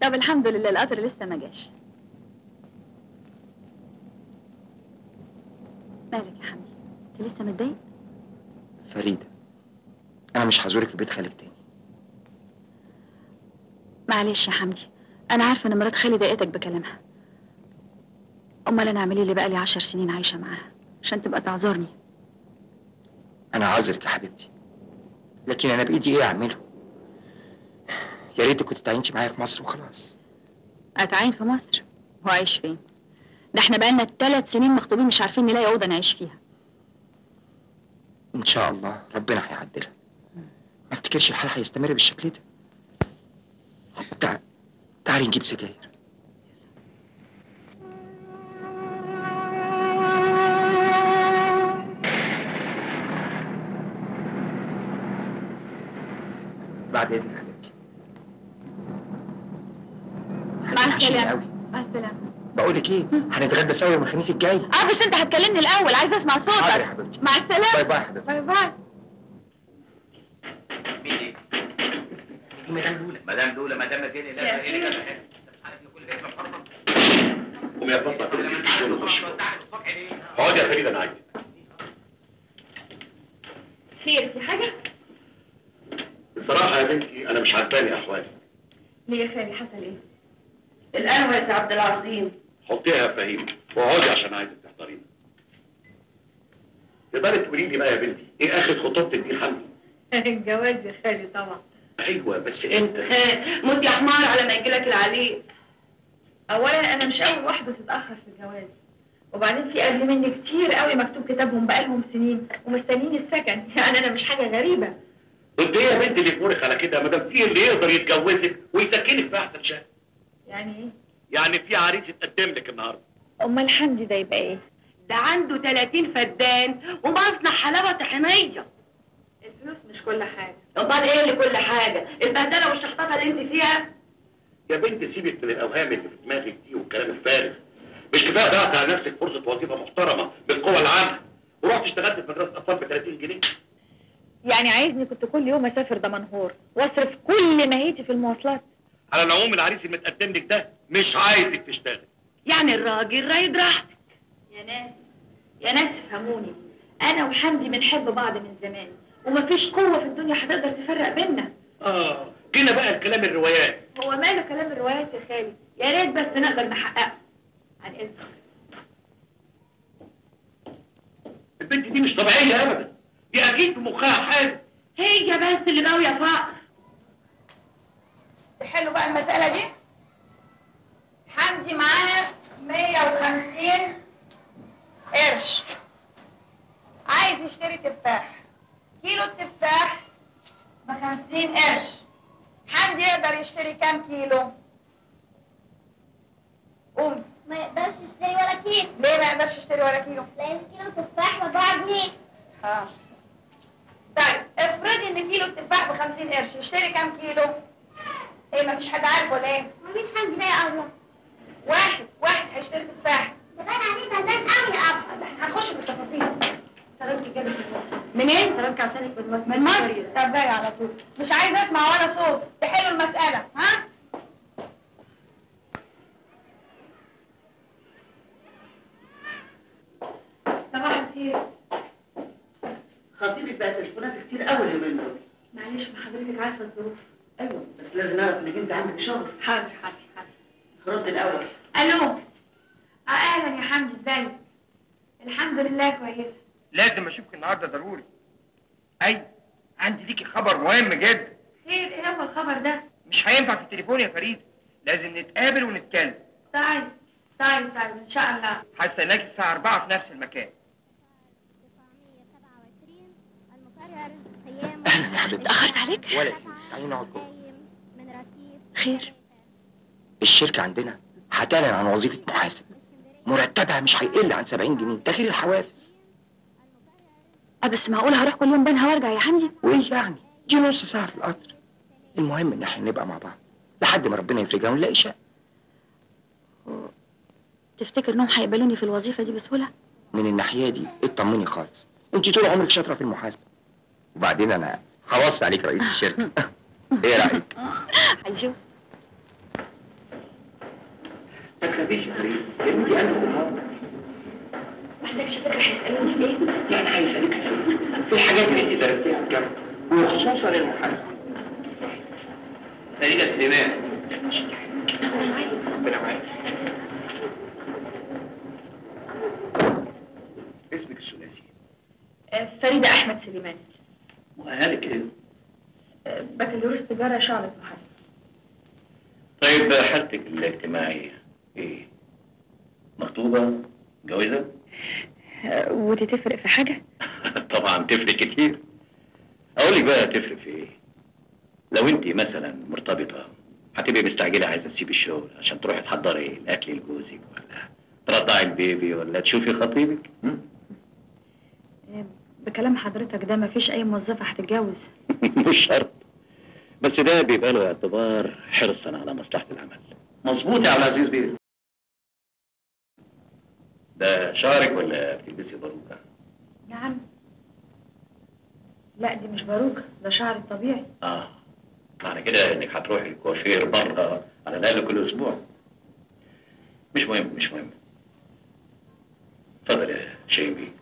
طب الحمد لله القطر لسه ما جاش. مالك يا حمدي؟ انت لسه متضايق؟ فريده، انا مش هزورك في بيت خالك تاني. معلش يا حمدي، انا عارفه ان مرات خالي ضايقتك بكلامها. امال انا اعمل ايه اللي بقالي 10 سنين عايشه معاها عشان تبقى تعذرني؟ انا عذرك يا حبيبتي، لكن انا بايدي ايه اعمله؟ يا ريت كنت تعينتي معايا في مصر وخلاص. اتعين في مصر؟ وعايش فين؟ ده احنا بقالنا 3 سنين مخطوبين مش عارفين نلاقي اوضه نعيش فيها. ان شاء الله ربنا هيعدلها. ما افتكرش الحال هيستمر بالشكل ده. تعالي نجيب سجاير. بعد اذنك حبيبتي. مع السلامه. قوي. مع السلامه. بقول لك ايه، هنتغدى سوا يوم الخميس الجاي. بس انت هتكلمني الاول، عايزه اسمع صوتك. حاضر يا حبيبتي. مع السلامه. باي باي يا حبيبتي. باي باي. مين دي؟ مدام لولا. مدام لولا، مدام فين؟ لا ايه اللي جابها هنا؟ انت مش عارف ان كل ده يبقى محرم؟ قوم يا فاطمه كل اللي في الشغل وخش. اقعد يا فريده انا عايزك. خير في حاجه؟ بصراحه يا بنتي انا مش عجباني احوالي. ليه يا خالي حصل ايه؟ القهوة يا سي عبد العظيم. حطيها يا فهيم واقعدي عشان عايزك تحضرينا. تقدري تقولي لي بقى يا بنتي ايه اخر خطوبتك دي لحمدي؟ الجواز يا خالي طبعا. ايوه بس امتى؟ موت يا حمار على ما يجيلك العليق. اولا انا مش اول واحده تتاخر في الجواز، وبعدين في قبل مني كتير قوي مكتوب كتابهم بقالهم سنين ومستنيين السكن. يعني انا مش حاجه غريبه. قلت ايه يا بنتي اللي يجبرك على كده؟ ما دام في اللي يقدر يتجوزك ويسكنك في احسن شقه. يعني ايه؟ يعني في عريس اتقدم لك النهارده. امال حمدي ده يبقى ايه؟ ده عنده 30 فدان ومصنع حلاوه طحينيه. الفلوس مش كل حاجه. امال ايه اللي كل حاجه؟ البهدله والشحططه اللي انت فيها. يا بنت سيبك من الاوهام اللي في دماغك دي والكلام الفارغ. مش كفايه ضغط على نفسك فرصه وظيفه محترمه بالقوه العامه ورحت اشتغلت في مدرسه اطفال ب 30 جنيه؟ يعني عايزني كنت كل يوم اسافر دمنهور واصرف كل ماهيتي في المواصلات؟ على العموم العريس المتقدم لك ده مش عايزك تشتغل. يعني الراجل رايد راحتك. يا ناس افهموني، انا وحمدي بنحب بعض من زمان ومفيش قوه في الدنيا هتقدر تفرق بينا. كنا بقى الكلام الروايات. هو ماله كلام الروايات يا خالي؟ يا ريت بس نقدر نحققه. عن اذنك. البنت دي مش طبيعيه ابدا، دي اكيد في مخها حاجه. هي بس اللي ناويه فقر. تحلوا بقى المساله دي. حمدي معاه 150 قرش، عايز يشتري تفاح. كيلو التفاح ب50 قرش. حمدي يقدر يشتري كام كيلو؟ قوم. ما يقدرش يشتري ولا كيلو. ليه ما يقدرش يشتري ولا كيلو؟ لان كيلو تفاح ب4 جنيه. طيب افرضي ان كيلو التفاح ب50 قرش، يشتري كام كيلو؟ ايه مفيش حد عارف ولا ايه؟ ومين حمدي ده يا الله؟ واحد هيشتري تفاح. ده باين عليه غلبان قوي يا ابله. هنخش في التفاصيل. تركي جابت من مصر. منين؟ تركي عشانك من مصر. من مصر؟ طب جاي على طول. مش عايزه اسمع ولا صوت، تحلوا المسألة، ها؟ صباح الخير. خطيبك بقى تليفونات كتير قوي اليومين دول. معلش ما حضرتك عارفه الظروف. ايوه بس لازم اعرف انك انت عندك شغل. حاضر. رد الاول. الو. اهلا يا حمدي، ازيك؟ الحمد لله كويسه. لازم اشوفك النهارده ضروري. ايوه عندي ليكي خبر مهم جدا. خير، ايه هو الخبر ده؟ مش هينفع في التليفون يا فريد، لازم نتقابل ونتكلم. طيب ان شاء الله. هستناكي الساعه 4 في نفس المكان. اهلا يا حبيبتي. اتاخرت عليك؟ ولا شيء، تعالي نقعد جوه. خير. الشركه عندنا هتعلن عن وظيفه محاسب، مرتبها مش هيقل عن 70 جنيه، ده غير الحوافز. بس معقول هروح كل يوم بينها وارجع يا حمدي؟ وايه يعني؟ دي نص ساعه في القطر. المهم ان احنا نبقى مع بعض لحد ما ربنا يفرجها ونلاقي شقه. تفتكر انهم هيقبلوني في الوظيفه دي بسهوله؟ من الناحيه دي اطمني خالص، انت طول عمرك شاطره في المحاسبه. وبعدين انا هوصي عليك رئيس الشركه. ايه رايك؟ هنشوف. ما تخافيش يا فريد، يا بنتي انا امها. ما عندكش فكره هيسالوني في ايه؟ يعني هيسالك في الحاجات اللي انت درستيها في الجامعه وخصوصا المحاسبه. فريدة سليمان. ربنا معاك. اسمك الثلاثي؟ فريدة أحمد سليمان. مؤهلك ايه؟ بكالوريوس تجارة شعبة محاسبة. طيب حالتك الاجتماعية ايه؟ مخطوبة؟ متجوزة؟ ودي تفرق في حاجه؟ طبعا تفرق كتير. اقول لك بقى تفرق في ايه؟ لو انت مثلا مرتبطة هتبقي مستعجلة عايزة تسيبي الشغل عشان تروحي تحضري الاكل لجوزك، ولا ترضعي البيبي، ولا تشوفي خطيبك. بكلام حضرتك ده مفيش اي موظفه هتتجوز. مش شرط، بس ده بيبقى له اعتبار حرصا على مصلحة العمل. مظبوط يا عبد العزيز بيه. ده شعرك ولا بتلبسي باروكة؟ نعم. لا دي مش باروكه، ده شعر الطبيعي. معنى كده انك هتروحي الكوافير بره على الاقل كل اسبوع. مش مهم. اتفضل يا شاهين بيه.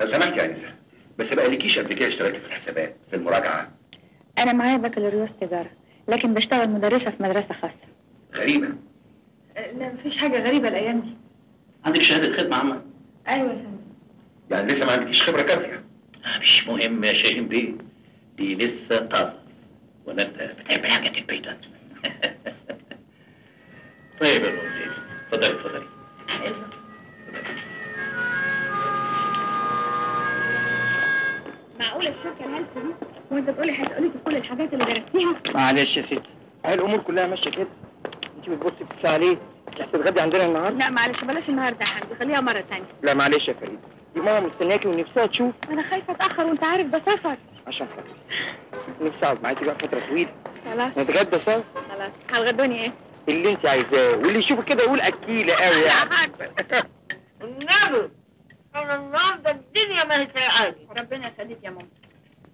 لو سمحت يا انسه، بس ما قالكيش قبل كده اشتغلت في الحسابات في المراجعه؟ انا معايا بكالوريوس تجاره، لكن بشتغل مدرسه في مدرسه خاصه. غريبه. لا مفيش حاجه غريبه الايام دي. عندك شهادة خدمة عامة؟ ايوه يا فندم. يعني لسه ما عندكيش خبره كافيه؟ مش مهم يا شاهين بيه، دي لسه طازة. ولا انت بتحب الحاجات البيضاء؟ طيب يا الوزير، اتفضلي. اذن. معقوله الشركه الهلسه دي وانت تقولي هيسالوكي في كل الحاجات اللي درستيها؟ معلش يا ستي، هي الامور كلها ماشيه كده. انت بتبصي في الساعه ليه؟ انت هتتغدي عندنا النهارده؟ لا معلش بلاش النهارده يا حمدي، خليها مره تانية. لا معلش يا فريد، دي ماما مستنياكي ونفسها تشوف. انا خايفه اتاخر وانت عارف ده سفر. عشان خاطري نفسي اقعد معاكي بقى فتره طويله. خلاص نتغدى سوا. خلاص. هتغدوني ايه؟ اللي انت عايزاه، واللي يشوفك كده يقول اكيله قوي يعني. النبي انا النهارده الدنيا ما هي سايعاني. ربنا يخليك يا ماما.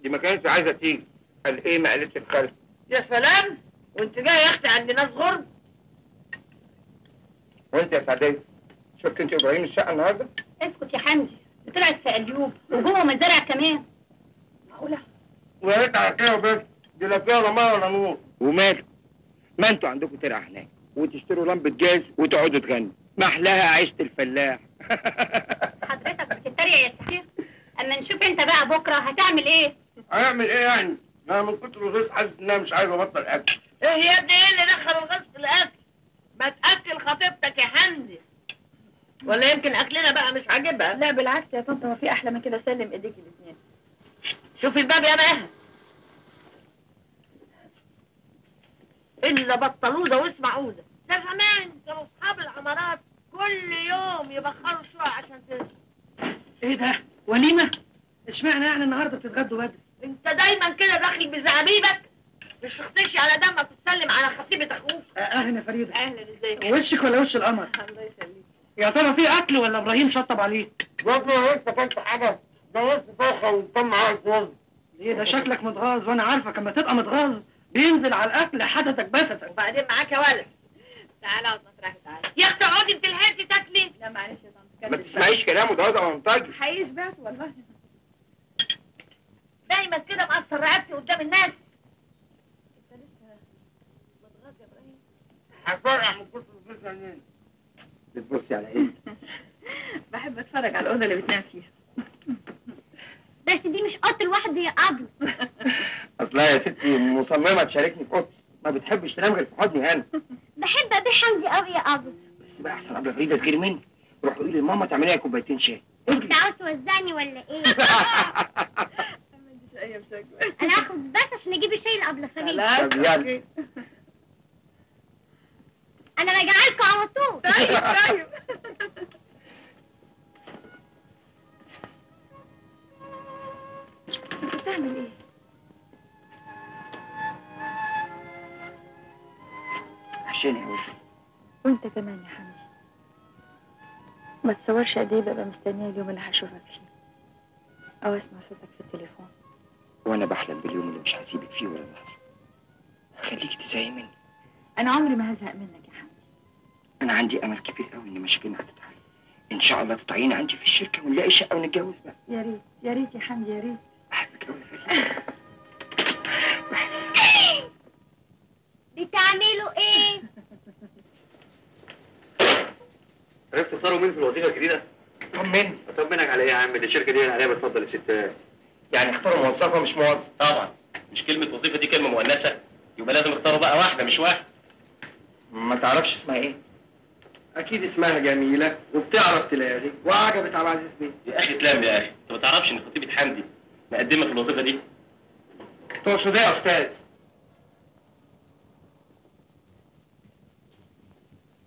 دي ما كانتش عايزه تيجي. قال ايه ما قالتش الخلف. يا سلام، وانت جاي يا اختي عند ناس غرب. وانت يا سعديه، شفت انت ابراهيم الشقه النهارده؟ اسكت يا حمدي، دي طلعت في قليوب وجوه مزارع كمان. معقوله؟ ويا ريت على كده بس، دي لا فيها لا ميه ولا نور. وماله؟ ما انتوا عندكم ترعه هناك وتشتروا لمبه جاز وتقعدوا تغنوا، ما احلاها عيشه الفلاح. حضرتك بتتريق يا سحير؟ اما نشوف انت بقى بكره هتعمل ايه؟ هيعمل ايه يعني؟ انا من كتر الغيظ حاسس انها مش عايزه ابطل اكل. ايه يا ابني، ايه اللي دخل الغاز في الاكل؟ ما تاكل خطيبتك يا حمدي. ولا يمكن اكلنا بقى مش عاجبها؟ لا بالعكس يا طنط، هو في احلى من كده؟ سلم ايديك الاثنين. شوفي الباب يا ماهر. الا بطلوده واسمعوا ده زمان كانوا اصحاب العمارات كل يوم يبخروا شويه عشان تشرب. ايه ده؟ وليمة؟ اشمعنى يعني النهارده بتتغدوا بدري؟ انت دايما كده داخل بزعابيبك، مش تخطش على دمك وتسلم على خطيبة اخوك. اهلا يا فريدة. اهلا، ازيك؟ وشك ولا وش القمر؟ الله يخليك. يا ترى في اكل ولا ابراهيم شطب عليك؟ يا ابني انا لسه اكلت حاجه، ده لسه فاخه وكان معايا الفرن. ليه ده شكلك متغاظ، وانا عارفك اما تبقى متغاظ بينزل على الاكل حدتك بفتك. وبعدين معاك يا ولد. تعالى اقعد مطرحي، تعالى. يا اختي اقعدي انت لحقتي تاكلي. لا معلش يا طنط، ما تسمعيش كلامه ده منطقي. حقيقي شبعت والله. دايما كده مقصر رقبتي قدام الناس. انت لسه متغاظ يا ابراهيم؟ هفرقع من كتر الغيظ منين؟ بتبصي على ايه؟ بحب اتفرج على الاوضه اللي بتنام فيها. بس دي مش اوضه الواحد، دي قبل. اصلها يا ستي مصممه تشاركني في اوضتي، ما بتحبش تنام غير في حضني انا. بحب ابي حمدي قوي يا قبل. بس بقى احسن قبل فريده تغير مني، روح قولي لماما تعملي لي كوبايتين شاي. انت عاوز توزعني ولا ايه؟ ما عنديش اي مشاكل. انا هاخد بس عشان اجيب الشاي اللي قبل فريد. طب يلا. انا راجعه لكم على طول. طيب. انت بتعمل ايه؟ عشان قوي. وانت كمان يا حمدي. ما تصورش قد ايه ببقى مستنيه اليوم اللي هشوفك فيه او اسمع صوتك في التليفون. وانا بحلم باليوم اللي مش هسيبك فيه ولا لحظه. هخليكي تزهقي مني. انا عمري ما هزهق منك يا حمدي. انا عندي امل كبير قوي ان مشاكلنا هتتحل. ان شاء الله تتعيني عندي في الشركه ونلاقي شقه ونتجوز بقى. يا ريت يا ريت يا حمدي، يا ريت. بحبك قوي يا فريده. بتعملوا ايه؟ عرفت تختاروا مين في الوظيفه الجديده؟ طمني. اطمنك على ايه يا عم؟ دي الشركه دي عليها بتفضل الستات. يعني اختاروا موظفه مش موظف؟ طبعا. مش كلمه وظيفه دي كلمه مؤنثه؟ يبقى لازم اختاروا بقى واحده مش واحد. ما تعرفش اسمها ايه؟ اكيد اسمها جميله وبتعرف تلاغي وعجبت عبد العزيز بيه. يا اخي تلام يا اخي، انت ما تعرفش ان خطيبه حمدي مقدمه في الوظيفه دي؟ تقصد ايه يا استاذ؟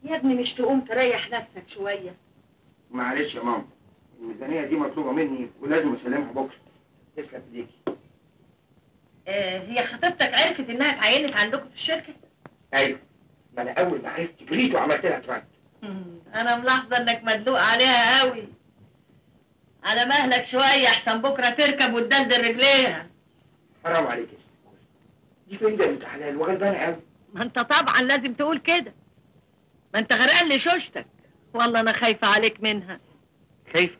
يا ابني مش تقوم تريح نفسك شويه؟ معلش يا ماما، الميزانيه دي مطلوبه مني ولازم اسلمها بكره. تسلم ايديكي. هي خطيبتك عرفت انها اتعينت عندكم في الشركه؟ ايوه، ما انا اول ما عرفت جريت وعملت لها تراك. انا ملاحظه انك مدلوق عليها قوي. على مهلك شويه احسن بكره تركب وتدلدل رجليها. حرام عليك يا ست. دي فريده بنت حلال وغلبانه قوي. ما انت طبعا لازم تقول كده، ما انت غرقان لشوشتك. والله انا خايفه عليك منها. خايفه؟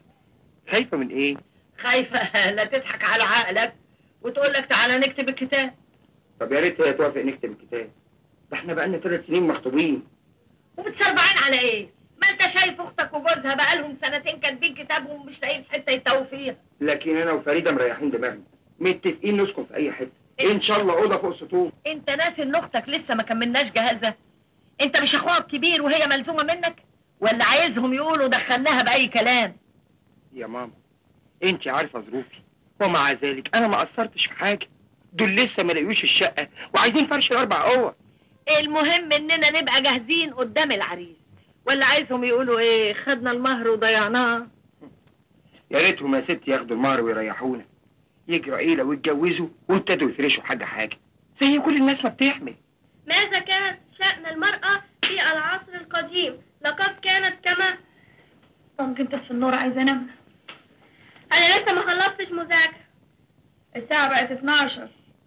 خايفه من ايه؟ خايفه لا تضحك على عقلك وتقول لك تعالى نكتب الكتاب. طب يا ريت هي توافق نكتب الكتاب. ده احنا بقالنا 3 سنين مخطوبين. وبتسربعين على ايه؟ ما انت شايف اختك وجوزها بقالهم 2 سنين كاتبين كتابهم ومش لاقيين حته يتوه فيها. لكن انا وفريده مريحين دماغنا، متفقين نسكن في اي حته، ان شاء الله اوضه فوق سطوح. انت ناسي ان اختك لسه ما كملناش جهازها؟ انت مش اخوها الكبير وهي ملزومه منك؟ ولا عايزهم يقولوا دخلناها باي كلام؟ يا ماما انت عارفه ظروفي، ومع ذلك انا ما قصرتش في حاجه. دول لسه ما لقيوش الشقه وعايزين فرش ال4 اوض. المهم اننا نبقى جاهزين قدام العريس، ولا عايزهم يقولوا ايه؟ خدنا المهر وضيعناه. يا ريتهم يا ستي ياخدوا المهر ويريحونا، يجروا عيله ويتجوزوا وابتدوا يفرشوا حاجه حاجه زي كل الناس ما بتعمل. ماذا كانت شأن المرأة في العصر القديم؟ لقد كانت كما ممكن تطفي النور، عايزه انام. أنا لسه ما خلصتش مذاكرة. الساعه بقت 12،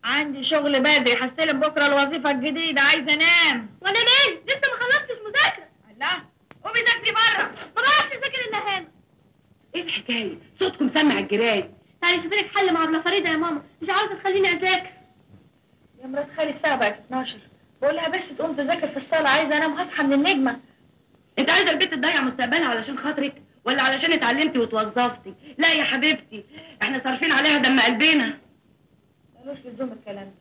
عندي شغل بدري، هستلم بكره الوظيفه الجديده، عايزه انام. وأنا مالي؟ لسه ما خلصتش مذاكرة. الله، قومي ذاكري بره. ما بعرفش أذاكر إلا هنا. ايه الحكايه؟ صوتكم سمع الجيران. تعالي شوفي لك حل مع ابله فريده يا ماما، مش عاوزة تخليني أذاكر. يا مرات خالي الساعه بقت 12، بقول لها بس تقوم تذاكر في الصاله، عايزه انام، هصحى من النجمه. انت عايزه البنت تضيع مستقبلها علشان خاطرك ولا علشان اتعلمتي وتوظفتي؟ لا يا حبيبتي، احنا صارفين عليها دم قلبنا. ملوش لزوم الكلام ده.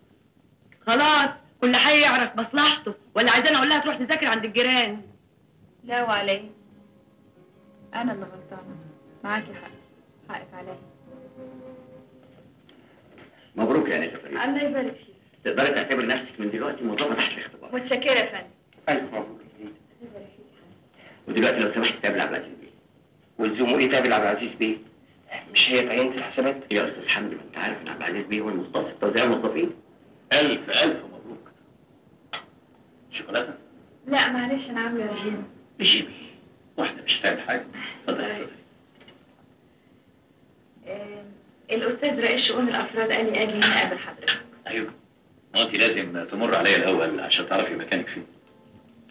خلاص كل حي يعرف مصلحته، ولا عايزاني اقول لها تروح تذاكر عند الجيران؟ لا وعلي، انا اللي غلطانه، معاكي حق، حقك عليا. مبروك يا انسه فريده. الله يبارك فيك. تقدري تعتبر نفسك من دلوقتي موظفه تحت الاختبار. متشكره يا فندم. الف مبروك يا فريده. الله يبارك فيك يا حبيبي. ودلوقتي لو سمحت تقابل عبد العزيز بيه. ولزومه ايه تقابل عبد العزيز بيه؟ مش هي تعينت الحسابات؟ يا استاذ حمدي، ما انت عارف ان عبد العزيز بيه هو المختص بتوزيع الموظفين. الف مبروك. شوكولاته؟ لا معلش، انا عامله رجيم. رجيم؟ واحده مش هتعمل حاجه. اتفضلي. الاستاذ رئيس شؤون الافراد قال لي اجي هنا اقابل حضرتك. ايوه، ما انت لازم تمر عليا الاول عشان تعرفي مكانك فين.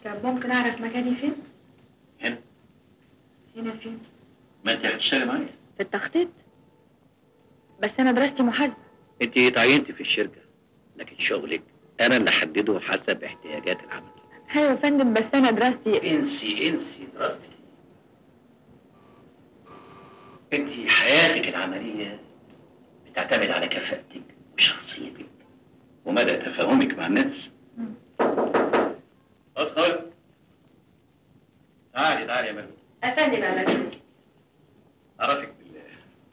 طب ممكن اعرف مكاني فين؟ هنا. هنا فين؟ ما انت هتشتغلي معايا. في التخطيط. بس انا دراستي محاسبه. انت اتعينتي في الشركه، لكن شغلك انا اللي احدده حسب احتياجات العمل. ايوه يا فندم، بس انا دراستي. انسي دراستك. انت حياتك العمليه بتعتمد على كفاءتك وشخصيتك ومدى تفاهمك مع الناس. ادخل. تعالي يا مريم. افندم على كده. اعرفك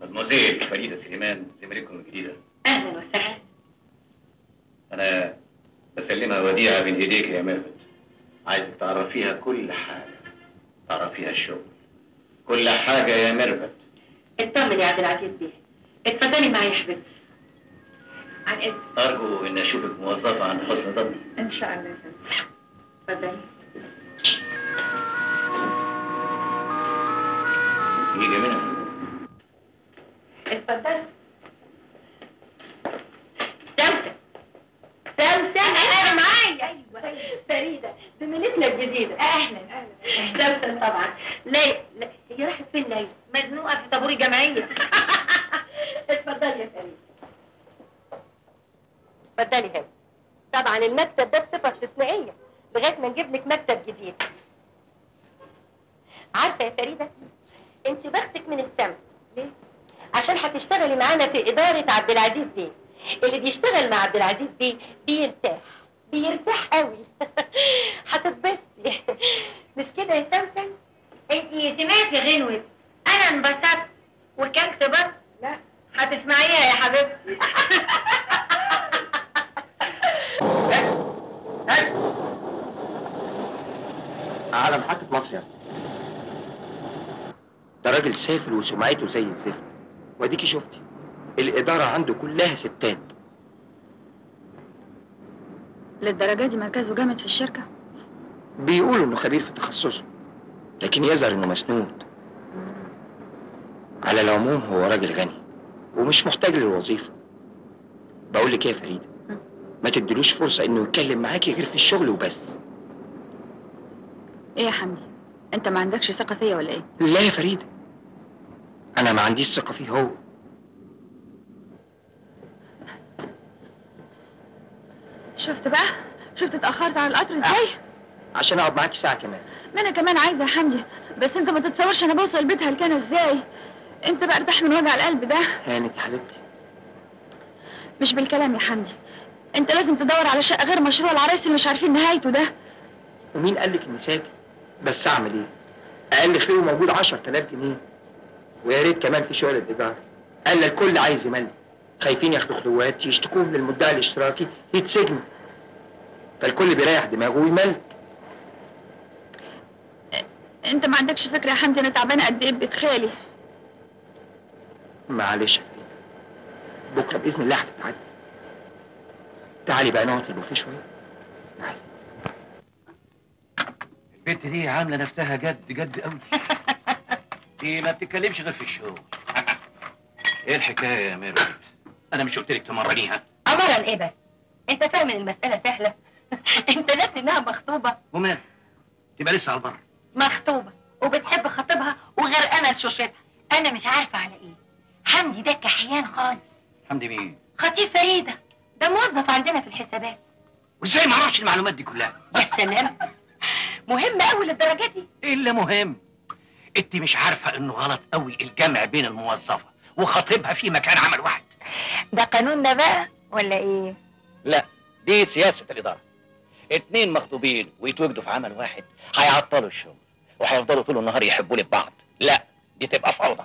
بالمدموزيل فريده سليمان، زميلتكم الجديده. اهلا وسهلا. انا بسلمها وديعه بين ايديك يا ميرفت. عايزك تعرفيها كل حاجه، تعرفيها الشغل، كل حاجه يا ميرفت. اطمن يا عبد العزيز بيه، اتفضلي معايا يا حبيبتي. عن اذنك. ارجو ان اشوفك موظفه عند حسن ظني. ان شاء الله يا فندم. اتفضلي. يجي منها. اتفضلي. سوسن انا معايا. ايوه فريده زميلتنا الجديده. اهلا. سمسم طبعا. ليه؟ لا هي راحت فين ليه؟ مزنوقه في طابور الجمعيه. اتفضلي يا فريد. اتفضلي هنا. طبعا المكتب ده بصفه استثنائيه لغايه ما نجيب لك مكتب جديد. عارفه يا فريده، انت بختك من السما. ليه؟ عشان هتشتغلي معانا في اداره عبد العزيز بيه. اللي بيشتغل مع عبد العزيز بيه بيرتاح قوي. هتتبسطي. مش كده يا سمسم؟ انتي سمعتي غنوة؟ انا انبسطت وكلت بط. لا هتسمعيها يا حبيبتي. على محطة مصر يا اسطى. ده راجل سافل وسمعته زي الزفت، واديكي شفتي الإدارة عنده كلها ستات. للدرجة دي مركزه جامد في الشركة؟ بيقولوا إنه خبير في تخصصه، لكن يظهر إنه مسنود. على العموم هو راجل غني ومش محتاج للوظيفة. بقول لك إيه يا فريدة، ما تديلوش فرصة إنه يتكلم معاكي غير في الشغل وبس. ايه يا حمدي؟ انت ما عندكش ثقة فيا ولا ايه؟ لا يا فريدة، أنا ما عنديش ثقة فيه هو. شفت بقى؟ شفت اتأخرت على القطر ازاي؟ عشان أقعد معاكي ساعة كمان. ما انا كمان عايزة يا حمدي، بس انت ما تتصورش انا بوصل البيت هلكانة ازاي. انت بقى ارتاح من وجع القلب ده. هانت يا حبيبتي. مش بالكلام يا حمدي، انت لازم تدور على شقة غير مشروع العرايس اللي مش عارفين نهايته ده. ومين قالك إني ساكت؟ بس أعمل إيه؟ أقل خير موجود 10,000 جنيه، ويا ريت كمان في شغل الإيجار. قال الكل عايز يملك، خايفين ياخدوا خلوات يشتكوهم للمدعي الاشتراكي يتسجنوا، فالكل بيريح دماغه ويملك. انت ما عندكش فكرة يا حمدي انا تعبانة قد ايه ببيت خالي. معلش يا فريدة، بكرة بإذن الله هتتعدي. تعالي بقى نقعد في البوفيه شوية. تعالي. البنت دي عامله نفسها جد قوي. دي ما بتتكلمش غير في الشغل. ايه الحكايه يا ميرفت؟ انا مش قلت لك تمرنيها؟ امرا ايه بس؟ انت فاهم ان المساله سهله؟ انت ناسي انها مخطوبه. ومال؟ تبقى لسه على البر. مخطوبه وبتحب خطيبها وغرقانه لشوشتها. انا مش عارفه على ايه. حمدي ده كحيان خالص. حمدي مين؟ خطيب فريده، ده موظف عندنا في الحسابات. وازاي ما اعرفش المعلومات دي كلها؟ يا سلام، مهم قوي للدرجه دي؟ ايه اللي مهم؟ انت مش عارفه انه غلط قوي الجمع بين الموظفه وخطيبها في مكان عمل واحد؟ ده قانوننا بقى ولا ايه؟ لا، دي سياسه الاداره. 2 مخطوبين ويتوجدوا في عمل واحد هيعطلوا الشغل وهيفضلوا طول النهار يحبوا لي ببعض. لا، دي تبقى فوضى.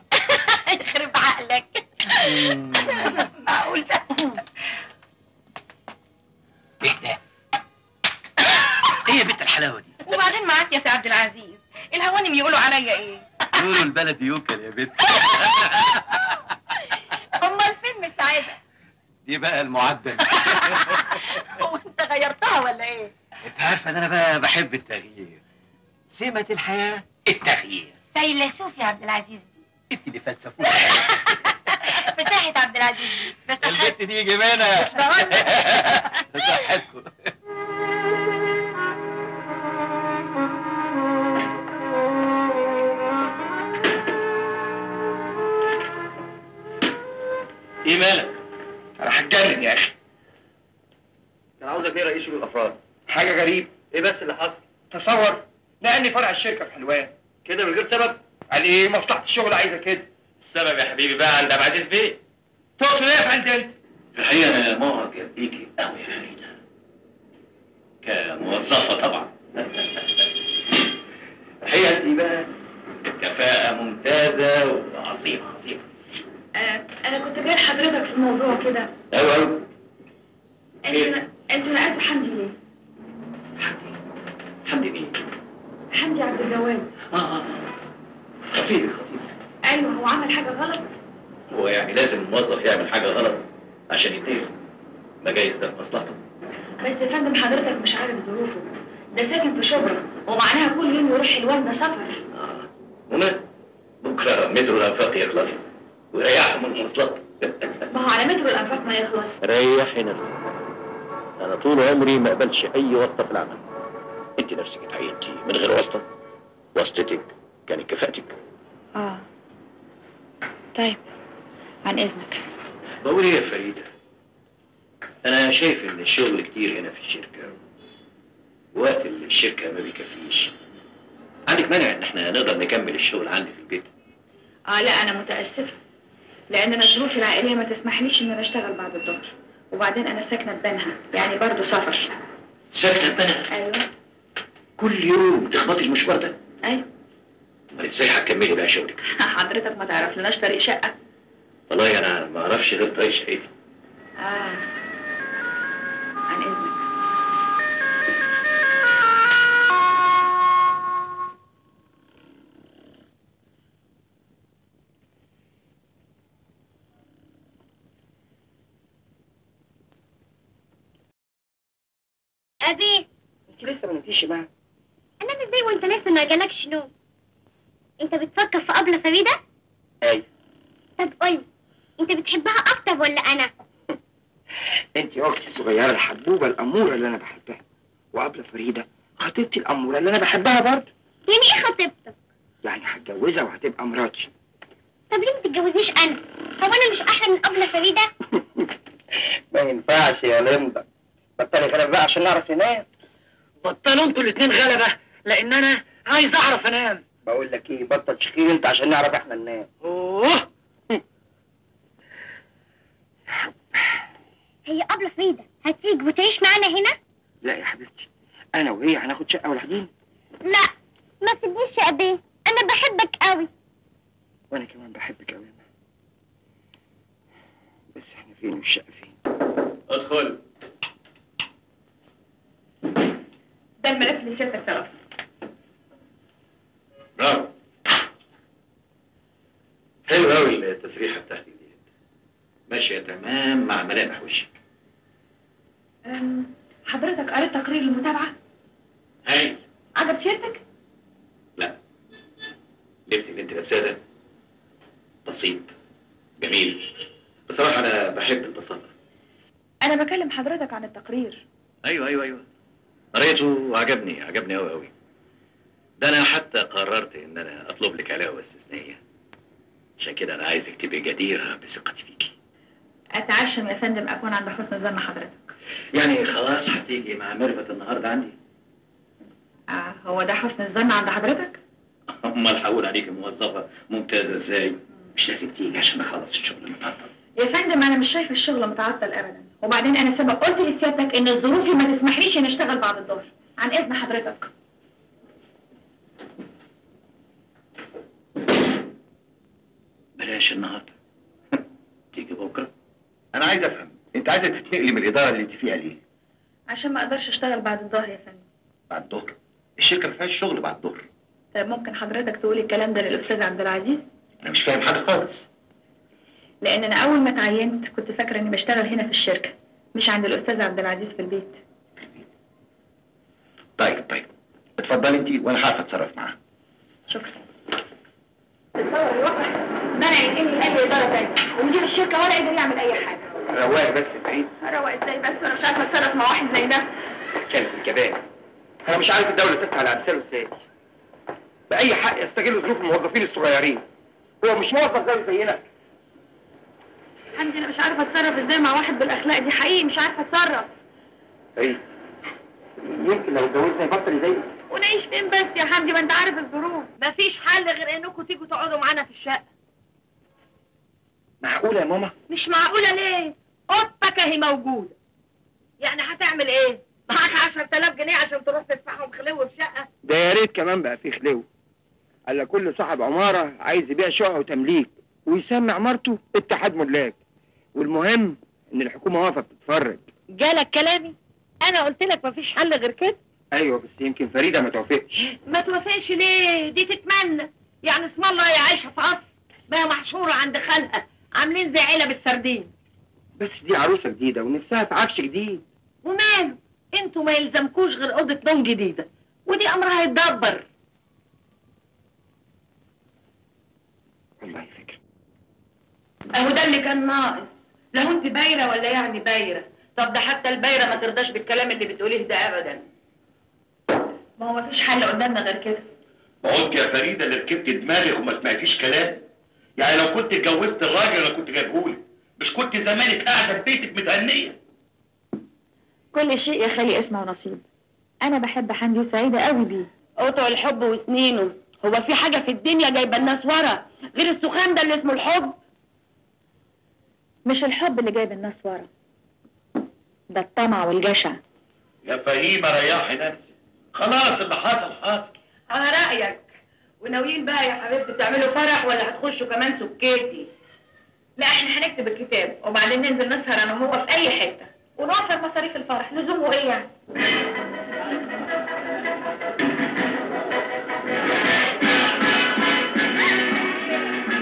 يخرب عقلك. معقول ده؟ ايه ده؟ ايه يا بنت الحلاوه دي؟ وبعدين معاك يا سي عبد العزيز، الهوانم يقولوا عليا ايه؟ يقولوا البلد يوكل يا بنت. امال فين السعاده؟ دي بقى المعدل. هو انت غيرتها ولا ايه؟ انت عارفه ان انا بقى بحب التغيير. سمة الحياه التغيير. فيلسوف يا عبد العزيز. انت اللي فلسفوه. مساحة عبد العزيز بس البت دي جبانه. مش بقول لك. صحتكم. ايه مالك؟ أنا هتجنن يا أخي. كان عاوزك ايه رئيس شؤون الافراد؟ حاجة غريبة. ايه بس اللي حصل؟ تصور نقلني فرع الشركة في حلوان. كده من غير سبب؟ قال إيه مصلحة الشغل عايزة كده. السبب يا حبيبي بقى عند عبد العزيز بيه. تقصد إيه يا فندم أنت؟ في الحقيقه انا معجب بيكي قوي يا فريده. كموظفه طبعا. الحقيقه انت بقى كفاءه ممتازه وعظيمه عظيمه. انا كنت جاي لحضرتك في موضوع كده. ايوه. انتوا نقلتوا حمدي ليه؟ حمدي مين؟ حمدي عبد الجواد. خطيبي. ايوه، هو عمل حاجه غلط؟ هو يعني لازم الموظف يعمل حاجه غلط عشان يتنقل؟ ما جايز ده في مصلحته. بس يا فندم حضرتك مش عارف ظروفه، ده ساكن في شبرا ومعناها كل يوم يروح حلوان، ده سفر. ومال؟ بكره مترو الانفاق يخلص ويريحوا من المواصلات. ما هو على مترو الانفاق ما يخلص. ريحي نفسك. انا طول عمري ما قبلش اي واسطه في العمل. انت نفسك اتعينتي من غير واسطه واسطتك كانت كفاءتك. طيب، عن اذنك. بقول ايه يا فريده؟ انا شايف ان الشغل كتير هنا في الشركه، وقت الشركه ما بيكفيش. عندك مانع ان احنا نقدر نكمل الشغل عندي في البيت؟ لا، انا متاسفه، لان انا ظروفي العائليه ما تسمحليش ان انا اشتغل بعد الظهر، وبعدين انا ساكنه في بنها، يعني برضه سفر. ساكنه في بنها؟ ايوه. كل يوم تخبطي المشوار ده؟ ايوه. امال ازاي هتكملي بقى شغلك؟ حضرتك ما تعرف لناش طريق شقه؟ والله انا ما اعرفش غير طريق شقتي. عن اذنك. أبي انت لسه ما نمتيش بقى؟ أنام إزاي وأنت لسه ما جالكش نوم؟ أنت بتفكر في أبلة فريدة؟ ايوه. طب قولي، أنت بتحبها أكتر ولا أنا؟ انت اختي الصغيره الحبوبه الاموره اللي انا بحبها، وقبل فريده خطيبتي الاموره اللي انا بحبها برضه. يعني إيه خطيبتك؟ يعني هتجوزها وهتبقى مراتي. طب ليه ما تتجوزنيش أنا؟ هو أنا مش أحلى من أبلة فريدة؟ ما ينفعش يا لمضة، بطلي غلبة بقى عشان نعرف ننام. بطلوا انتوا الاتنين غلبة، لأن أنا عايز أعرف أنام. بقول لك ايه، بطل شخير انت عشان نعرف احنا ننام. أوه. هي أبلة فريدة هتيجي وتعيش معانا هنا؟ لا يا حبيبتي، انا وهي هناخد شقه لوحدينا. لا، ما تسيبنيش يا أبي، أنا بحبك قوي. وانا كمان بحبك قوي، بس احنا فين والشقه فين؟ ادخل. ده الملف اللي سيادتك طلبته. برافو. حلو قوي التسريحه بتاعتك دي، ماشيه تمام مع ملامح وشك. حضرتك قريت تقرير المتابعه؟ هايل. عجب سيادتك؟ لا، لبسي اللي انت لابساه ده بسيط جميل، بصراحه انا بحب البساطه. انا بكلم حضرتك عن التقرير. ايوه قريته وعجبني قوي قوي. ده انا حتى قررت ان انا اطلب لك علاوه استثنائيه، عشان كده انا عايزك تبقي جديره بثقتي فيكي. اتعشم يا فندم اكون عند حسن ظن حضرتك. يعني خلاص هتيجي مع ميرفت النهارده عندي؟ هو ده حسن الظن عند حضرتك؟ امال هقول عليك موظفه ممتازه ازاي؟ مش لازم تيجي عشان اخلص الشغل متعطل. يا فندم انا مش شايفه الشغل متعطل ابدا، وبعدين انا سبق قلت لسيادتك ان ظروفي ما تسمحليش اني اشتغل بعد الظهر. عن اذن حضرتك. بلاش النهارده. تيجي بكره. انا عايز افهم، انت عايزه تتنقلي من الاداره اللي انت فيها ليه؟ عشان ما اقدرش اشتغل بعد الظهر يا فندم. بعد الظهر؟ الشركه ما فيهاش شغل بعد الظهر. طيب ممكن حضرتك تقولي الكلام ده للاستاذ عبد العزيز؟ انا مش فاهم حاجه خالص. لان انا اول ما اتعينت كنت فاكره اني بشتغل هنا في الشركه، مش عند الاستاذ عبد العزيز في البيت. طيب اتفضلي انت وانا هعرف اتصرف معاها. شكرا. تتصور الواقع منع ينقلني لاي اداره ثانيه، ومدير الشركه ولا قدر يعمل اي حاجه. رواق بس يا فريد. اروق ازاي بس وانا مش عارفه اتصرف مع واحد زي ده؟ كلب الكباب. انا مش عارف الدوله ست على امثاله ازاي. باي حق يستغل ظروف الموظفين الصغيرين؟ هو مش موظف زيه زينا. حمدي انا مش عارفه اتصرف ازاي مع واحد بالاخلاق دي، حقيقي مش عارفه اتصرف. ايه؟ يمكن لو اتجوزنا يبطل يضايقك. ونعيش فين بس يا حمدي، ما انت عارف الظروف. مفيش حل غير انكم تيجوا تقعدوا معانا في الشقه. معقوله يا ماما؟ مش معقوله ليه؟ اوضتك اهي موجوده. يعني هتعمل ايه؟ معاك 10,000 جنيه عشان تروح تدفعهم خلو في شقه؟ ده يا ريت كمان بقى في خلو. قال كل صاحب عماره عايز يبيع شقه وتمليك ويسمي عمارته اتحاد ملاك، والمهم ان الحكومه واقفه بتتفرج. جالك كلامي؟ انا قلت لك مفيش حل غير كده. ايوه بس يمكن فريده ما توافقش. ما توافقش ليه؟ دي تتمنى. يعني اسم الله يعيشها في قصر، ما هي محشوره عند خالها، عاملين زي علب السردين. بس دي عروسه جديده ونفسها في عفش جديد. وماله؟ انتوا ما يلزمكوش غير اوضه نوم جديده، ودي امرها يتدبر. والله فكره. اهو ده اللي كان ناقص. لو انت بايره ولا يعني بايره؟ طب ده حتى البايره ما ترضاش بالكلام اللي بتقوليه ده ابدا. ما هو مفيش حل قدامنا غير كده. ما قلت يا فريده اللي ركبت دماغك وما سمعتيش كلام. يعني لو كنت اتجوزت الراجل انا كنت جايبهولك، مش كنت زمانك قاعده في بيتك متهنيه. كل شيء يا خالي اسمه نصيب. انا بحب حمدي وسعيده قوي بيه. قطع الحب وسنينه، هو في حاجه في الدنيا جايبه الناس ورا غير السخان ده اللي اسمه الحب؟ مش الحب اللي جايب الناس ورا، ده الطمع والجشع. يا فهيمه ريحي نفسك، خلاص اللي حصل حصل. على رأيك. وناويين بقى يا حبيبتي تعملوا فرح ولا هتخشوا كمان سكيتي؟ لا احنا هنكتب الكتاب وبعدين ننزل نسهر انا وهو في اي حته ونوفر مصاريف الفرح، لزومه ايه يعني؟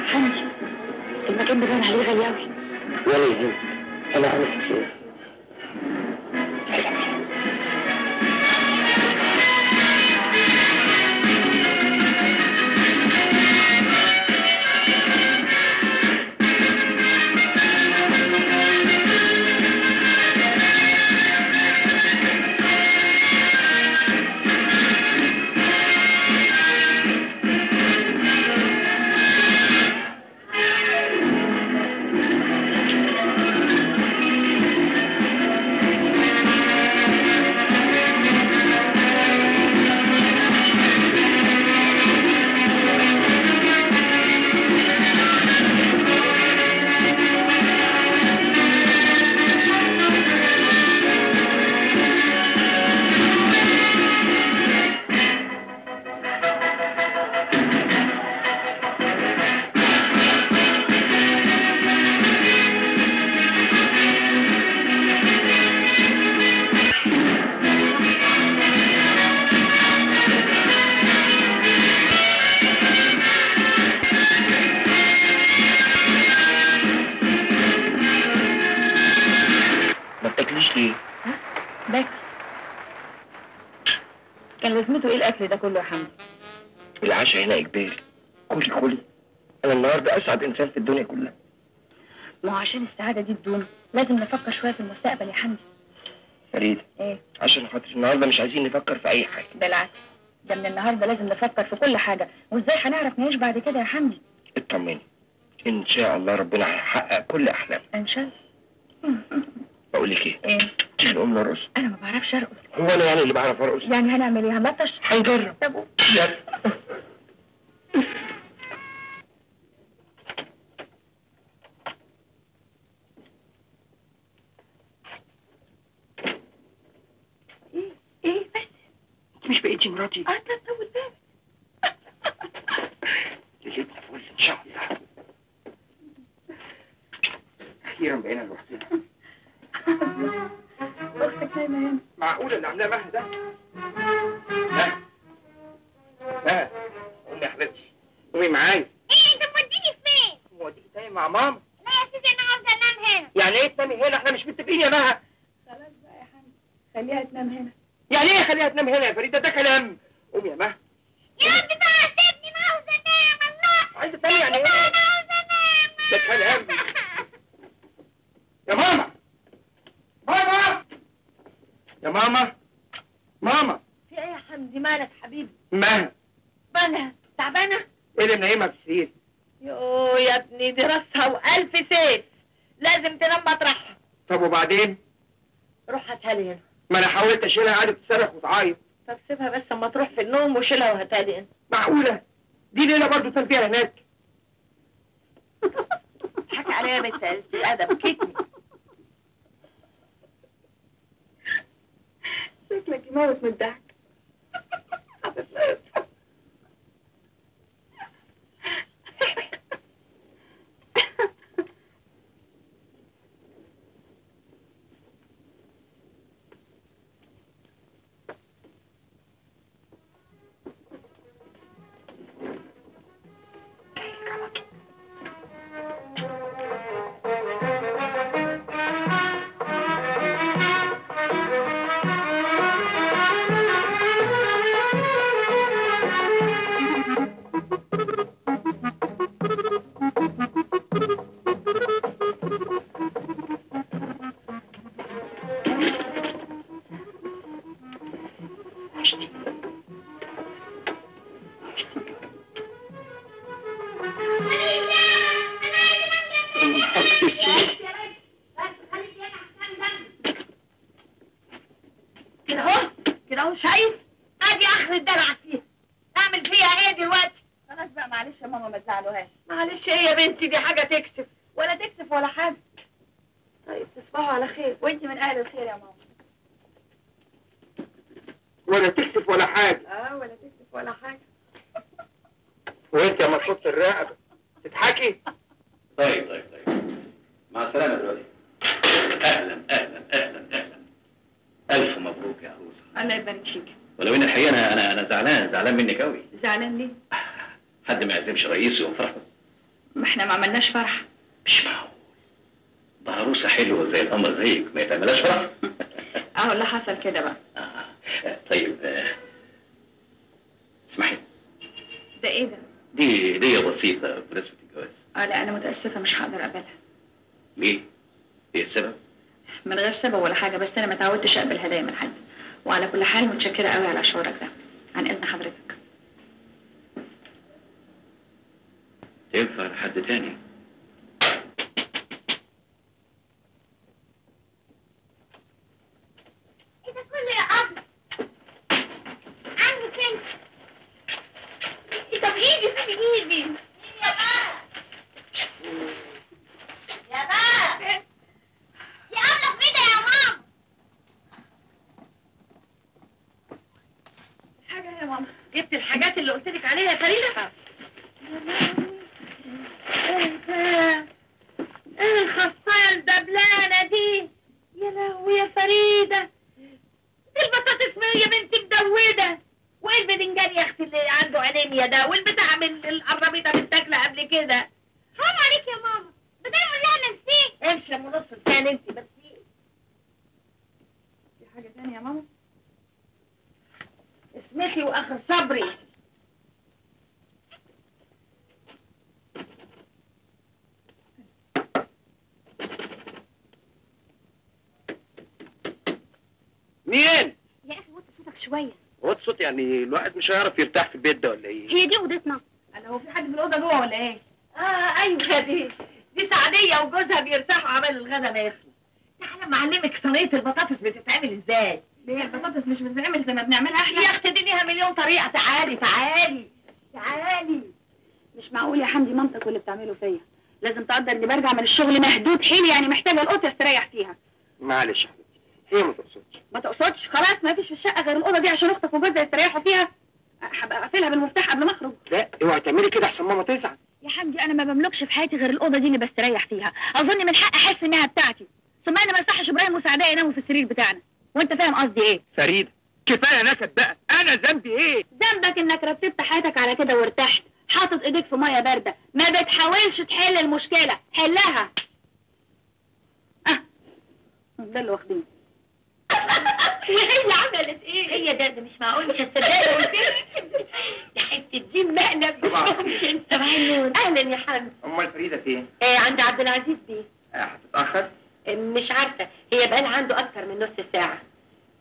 حمدي المكان ده باين عليه غالي قوي. ولا يهمك، انا عامل حسابي. كان لازمته ايه الاكل ده كله يا حمدي؟ العشاء هنا اجباري. كلي كلي، انا النهارده اسعد انسان في الدنيا كلها. ما هو عشان السعاده دي تدوم لازم نفكر شويه في المستقبل يا حمدي. فريده ايه؟ عشان خاطر النهارده مش عايزين نفكر في اي حاجه. بالعكس، ده من النهارده لازم نفكر في كل حاجه، وازاي هنعرف نعيش بعد كده يا حمدي. اطمني، ان شاء الله ربنا هيحقق كل احلامنا. ان شاء الله. بقول لك ايه؟ ايه؟ تيجي نقوم نرقص؟ انا ما بعرفش ارقص. هو انا يعني اللي بعرف ارقص؟ يعني هنعمل ايه؟ هنلطش؟ هنجرب. طب يلا. ايه بس؟ انت مش بقيتي مراتي؟ طب طول بالك. ليلتنا فل ان شاء الله. اخيرا بقينا لوحدنا. اختك نايمه هنا. معقوله اللي عاملاه مهد ده؟ ها؟ ها؟ قومي يا حبيبتي، قومي معايا. ايه انت موديني فين؟ موديكي تاني مع ماما. لا يا سيدي انا عاوزه انام هنا. يعني ايه تنامي هنا؟ احنا مش متفقين يا مها. خلاص بقى يا حمدي، خليها تنام هنا. يعني ايه خليها تنام هنا يا فريده؟ ده كلام. قومي يا مها. يا رب بقى سيبني، انا عاوزه انام. الله عايزه تنامي يعني ايه؟ انا عاوزه انام. ده كلام. يا ماما، ماما، يا ماما، ماما. في ايه يا حمدي؟ مالك حبيبي؟ مها. مالها؟ تعبانه؟ ايه اللي منيمها في السرير؟ يوه يا ابني دي راسها والف سيف، لازم تنام مطرحها. طب وبعدين؟ روح هاتها لي هنا. ما انا حاولت اشيلها قعدت تصرخ وتعيط. طب سيبها بس اما تروح في النوم وشيلها وهاتها لي هنا. معقوله؟ دي ليله برضه تنام فيها هناك. حكى عليا يا بنت قلت ادب كتني. شكلك يموت من الضحك. معلش كده اهو كده اهو شايف؟ ادي اخر الدلع فيها. اعمل فيها ايه دلوقتي؟ خلاص بقى معلش يا ماما ما تزعلوهاش. معلش ايه يا بنتي؟ دي حاجه تكسف. ولا تكسف ولا حاجه. طيب تصبحوا على خير وانت من اهل الخير يا ماما. ولا تكسف ولا حاجه. ولا تكسف ولا حاجه. وانت يا مصوت الرقبه تضحكي. طيب مع السلامه دلوقتي. اهلا اهلا اهلا اهلا. الف مبروك يا عروسه. الله يبارك فيك. ولو ان الحقيقه انا زعلان منك قوي. زعلان ليه؟ حد ما يعزمش رئيس يوم فرحه؟ ما احنا ما عملناش فرح. مش معقول. ده عروسه حلوه زي القمر زيك ما يتعملهاش فرح؟ اهو اللي حصل كده بقى. طيب اسمحي. ده ايه ده؟ دي هديه بسيطه بمناسبه الجواز. لا انا متاسفه مش هقدر اقبلها. ليه؟ ايه السبب؟ من غير سبب ولا حاجه، بس انا ما تعودتش اقبل هدايا من حد. وعلى كل حال متشكره قوي على شعورك ده. عن اذن حضرتك. تنفع لحد تاني. ايه ده كله يا ابله؟ عنك انت. طب ايدي سيبي ايدي. مين يا بابا؟ يا بابا دي ابله في ايدها يا ماما. حاجه يا ماما. جبت الحاجات اللي قلت لك عليها يا فريده؟ ايه ده؟ ايه الخصايه الدبلانه دي؟ يا لهوي يا فريده. دي البطاطس يا بنتي مدوده. وايه البدنجان يا اختي اللي عنده انيميا ده؟ والبتاع من القراميطه متاكله قبل كده. حرام عليك يا ماما، بدل ما نقولها نفسيه. امشي يا ام نص لسان انت بس. في حاجه تانية يا ماما؟ اسمتي واخر صبري. مين؟ يا اخي وطي صوتك شويه. وطي صوت يعني الواحد مش هيعرف يرتاح في البيت ده ولا ايه؟ هي دي اوضتنا. انا هو في حد في الاوضه جوه ولا ايه؟ ايوه دي سعديه وجوزها بيرتاحوا عمال الغدا ما يخلص. تعالى معلمك صينيه البطاطس بتتعمل ازاي. هي البطاطس مش بتتعمل زي ما بنعملها احنا يا اختي؟ دي ليها مليون طريقه. تعالي تعالي تعالي. مش معقول يا حمدي مامتك واللي بتعمله فيا. لازم تقدر اني برجع من الشغل مهدود حيلي، يعني محتاجه القطه استريح فيها. معلش يا حبيبتي هي ما تقصدش. ما تقصدش؟ خلاص ما فيش في الشقه غير الاوضه دي عشان اختك وجوزها يستريحوا فيها. هبقى اقفلها بالمفتاح قبل ما اخرج. لا اوعي تعملي كده احسن ماما تزعل. يا حمدي انا ما بملكش في حياتي غير الاوضه دي اللي بستريح فيها. اظن من حق احس انها بتاعتي. ثم انا ما يصحش ابراهيم وسعداء يناموا في السرير بتاعنا. وانت فاهم قصدي ايه؟ فريده كفايه نكد بقى. انا ذنبي ايه؟ ذنبك انك رتبت حياتك على كده وارتحت. حاطط ايديك في ميه بارده. ما بتحاولش تحل المشكله. حلها. ده اللي واخدينه. هي عملت ايه؟ هي ده مش معقول، مش هتصدقي قلت لك. دي حته دين مقلب مش ممكن. صباح النور. اهلا يا حمد. امال فريده فين؟ عند عبد العزيز بيه. هتتاخر؟ مش عارفه، هي بقالها عنده اكتر من نص ساعه.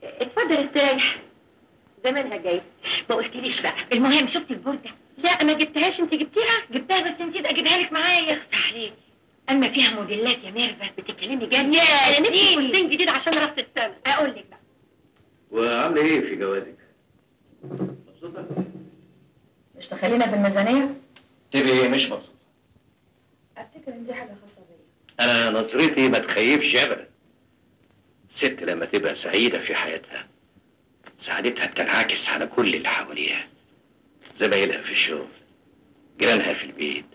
اتفضل استريح. زمانها جاي. ما قلتليش بقى. المهم شفتي البورده؟ لا ما جبتهاش. انت جبتيها؟ جبتها بس نسيت اجيبها لك معايا. اخص عليكي. اما فيها موديلات يا ميرفت. بتتكلمي جد؟ انا نفسي فستان جديد عشان راس السنه. اقول لك بقى. وعامله ايه في جوازك؟ مبسوطه؟ مش تخلينا في الميزانيه؟ تبقي مش مبسوطه. افتكر ان دي حاجه خاصه بيا. انا نظرتي ما تخيبش ابدا. الست لما تبقى سعيده في حياتها سعادتها بتنعكس على كل اللي حواليها. زمايلها في الشغل، جيرانها في البيت،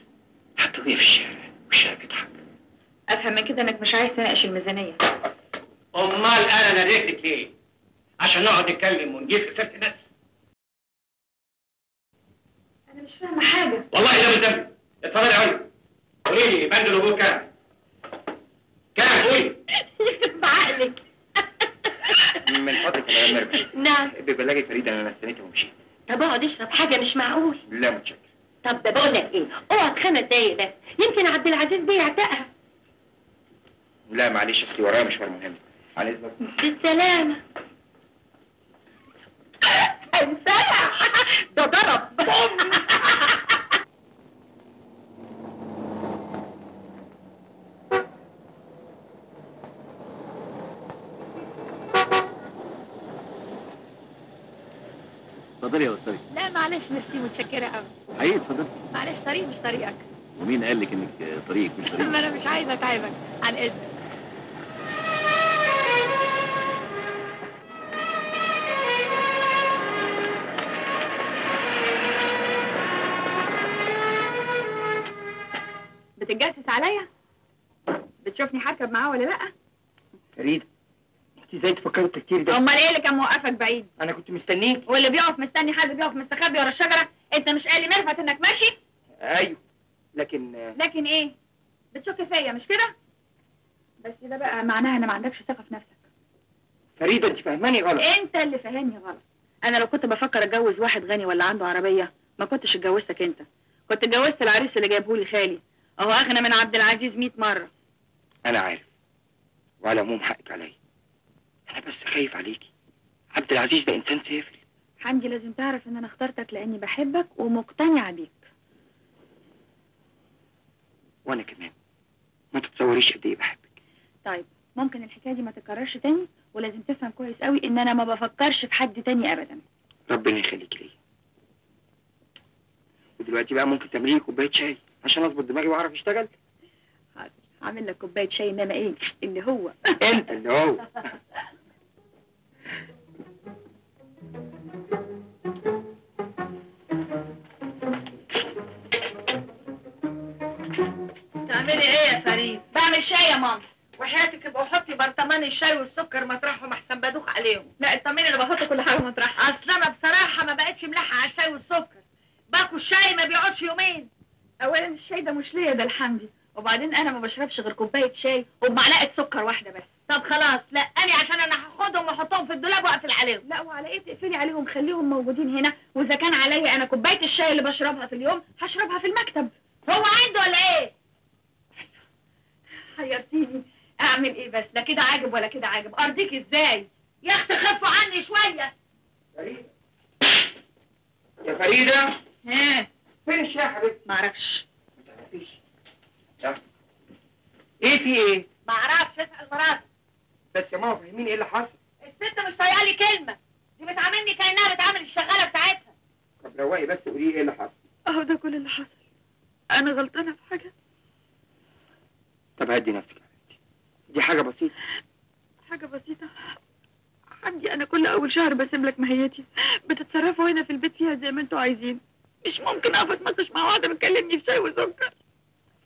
حتى وهي في الشارع وشها بيضحك. افهم من كده انك مش عايز تناقش الميزانيه. امال انا ناديتك ليه؟ عشان نقعد نتكلم ونجيب في سيره الناس؟ انا مش فاهمه حاجه. والله ده مش ذنبي. اتفضلي يا علي. قولي لي بند الوجود كام؟ كام قولي؟ بعقلك. من فضلك يا مدام ميرفت. نعم. ببلغي فريده انا استنيت ومشيت. طب اقعد اشرب حاجه. مش معقول. لا متشكر. طب ده بقول لك ايه، اقعد 5 دقايق بس، يمكن عبد العزيز بيه يعتقها. لا معلش اصلي ورايا مشوار مهم. على اذنك. بالسلامه. انفلح. ده ضرب. اتفضلي يا استاذ. لا معلش ميرسي متشكره قوي. حقيقي اتفضلي. معلش طريق مش طريقك. ومين قال لك انك طريقك مش طريقي؟ ما انا مش عايزه اتعبك. عن اذنك. بتتجسس عليا؟ بتشوفني هركب معاه ولا لا؟ فريده انت ازاي تفكري التفكير ده؟ امال ايه اللي كان موقفك بعيد؟ انا كنت مستنيك. واللي بيقف مستني حد بيقف مستخبي ورا الشجره؟ انت مش قال لي ميرفت انك ماشي؟ ايوه لكن لكن ايه؟ بتشك فيا مش كده؟ بس ده بقى معناها ان ما عندكش ثقه في نفسك. فريده انت فاهماني غلط. انت اللي فاهمني غلط. انا لو كنت بفكر اتجوز واحد غني ولا عنده عربيه ما كنتش اتجوزتك انت. كنت اتجوزت العريس اللي جابهولي خالي. اهو اغنى من عبد العزيز 100 مره. انا عارف، وعلى العموم حقك عليا. انا بس خايف عليكي. عبد العزيز ده انسان سافل. حمدي لازم تعرف ان انا اخترتك لاني بحبك ومقتنعه بيك. وانا كمان ما تتصوريش قد ايه بحبك. طيب ممكن الحكايه دي ما تتكررش تاني، ولازم تفهم كويس قوي ان انا ما بفكرش في حد تاني ابدا. ربنا يخليك ليا. ودلوقتي بقى ممكن تعملي لي كوبايه شاي عشان اظبط دماغي واعرف اشتغل. حاضر هعمل لك كوبايه شاي، انما ايه اللي هو انت اللي هو. تعملي ايه يا فريد؟ بعمل شاي يا ماما. وحياتك ابقى حطي برطمان الشاي والسكر مطرحهم احسن بدوخ عليهم. لا اطمني انا بحط كل حاجه مطرحها. اصل انا بصراحه ما بقتش ملحه على الشاي والسكر. باكل الشاي ما بيقعدش يومين. اولا الشاي ده مش ليا، ده لحمدي، وبعدين انا ما بشربش غير كوبايه شاي وبمعلقه سكر واحده بس. طب خلاص لا اني عشان انا هاخدهم واحطهم في الدولاب واقفل عليهم. لا وعلى ايه تقفلي عليهم؟ خليهم موجودين هنا، واذا كان عليا انا كوبايه الشاي اللي بشربها في اليوم هشربها في المكتب. هو عنده ولا ايه؟ حيرتيني. اعمل ايه بس؟ لا كده عاجب ولا كده عاجب. ارضيك ازاي؟ يا اختي خفوا عني شويه. فريده يا فريده. ها فين الشاي يا حبيبتي؟ معرفش. ما تعرفيش. ايه في ايه؟ ما اعرفش، اسال مراتي. بس يا ماما فهميني ايه اللي حصل. الست مش طايقه لي كلمه. دي بتعاملني كانها بتعامل الشغاله بتاعتها. طب روقي بس قولي لي ايه اللي حصل. اهو ده كل اللي حصل. انا غلطانه في حاجه؟ طب هدي نفسك يا حبيبتي، دي حاجه بسيطه. حاجه بسيطه؟ حمدي انا كل اول شهر بسيب لك ماهيتي، بتتصرفوا هنا في البيت فيها زي ما انتوا عايزين. مش ممكن اقف اتناقش مع واحده بتكلمني في شاي وسكر.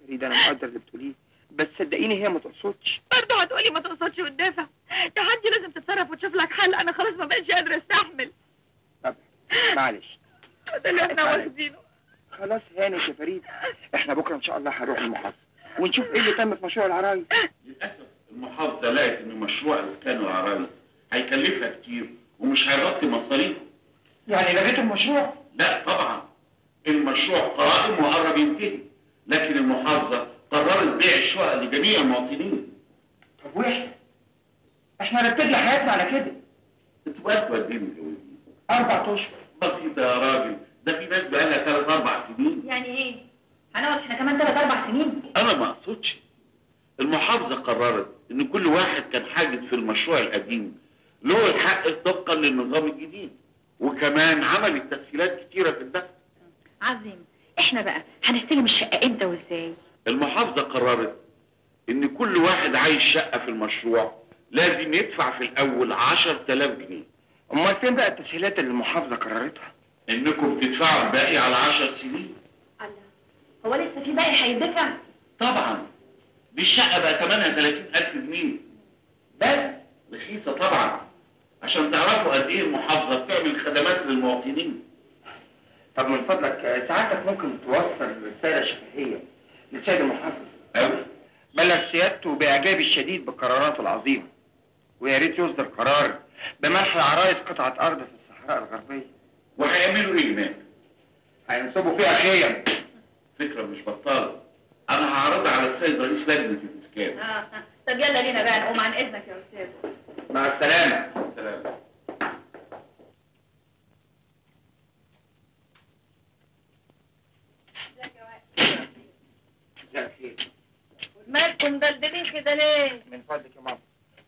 فريده انا مقدر اللي بتقوليه، بس صدقيني هي ما تقصدش. برضه هتقولي ما تقصدش وتدافع؟ يا حمدي لازم تتصرف وتشوف لك حل، انا خلاص ما بقتش قادره استحمل. طب معلش، ده اللي احنا واخدينه. خلاص هانت يا فريده، احنا بكره ان شاء الله هنروح المحافظه ونشوف ايه اللي تم في مشروع العرايس. للاسف المحافظه لقت ان مشروع اسكان العرايس هيكلفها كتير ومش هيغطي مصاريفه. يعني لغيتوا المشروع؟ لا طبعا، المشروع قائم وقرب ينتهي، لكن المحافظه قررت بيع الشقق لجميع المواطنين. طب احنا رتبنا حياتنا على كده. انتوا بقالكوا قد ايه متجوزين؟ 4 اشهر. بسيطه يا راجل، ده في ناس بقالها 3 4 سنين. يعني ايه؟ هنقعد احنا كمان 3 4 سنين؟ انا ما اقصدش. المحافظه قررت ان كل واحد كان حاجز في المشروع القديم له الحق طبقا للنظام الجديد، وكمان عملت تسهيلات كتيره في الدفع. عظيم. احنا بقى هنستلم الشقه امتى وازاي؟ المحافظه قررت ان كل واحد عايز شقه في المشروع لازم يدفع في الاول 10,000 جنيه. امال فين بقى التسهيلات اللي المحافظه قررتها؟ انكم تدفعوا الباقي على 10 سنين. الله، هو لسه في باقي هيدفع؟ طبعا، دي الشقه بقى ثمنها 30,000 جنيه بس. رخيصه طبعا، عشان تعرفوا قد ايه المحافظه بتعمل خدمات للمواطنين. طب من فضلك سعادتك ممكن توصل رساله شفهيه للسيد المحافظ؟ أوي. بلغ سيادته باعجابي الشديد بقراراته العظيمه، ويا ريت يصدر قرار بمنح العرايس قطعه ارض في الصحراء الغربيه. وهيعملوا ايه هناك؟ هينصبوا فيها خيم. فكره مش بطاله، انا هعرضها على السيد رئيس لجنه الاسكان. طب يلا بينا بقى نقوم عن اذنك يا استاذ. مع السلامه. السلام. مساء الخير. مالكم دلدلين كده ليه؟ من فضلك يا ماما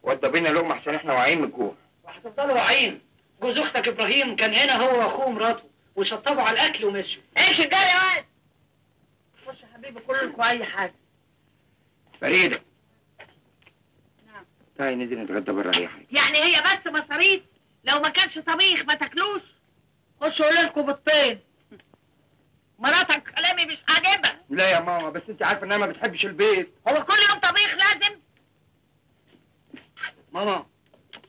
وضى بينا لقمه احسن احنا واعيين من الجوع. وهتفضلوا واعيين جوز اختك ابراهيم كان هنا هو واخوه ومراته وشطبوا على الاكل ومشوا. امشي الجري يا واد. خش يا حبيبي كلكم اي حاجه. فريده. نعم. تعالي ننزل نتغدى بره اي حاجه. يعني هي بس مصاريف؟ لو ما كانش طبيخ ما تاكلوش. خشوا قولوا لكم بالطين. مراتك كلامي مش عاجبها. لا يا ماما، بس انت عارفه انها ما بتحبش البيت. هو كل يوم طبيخ لازم؟ ماما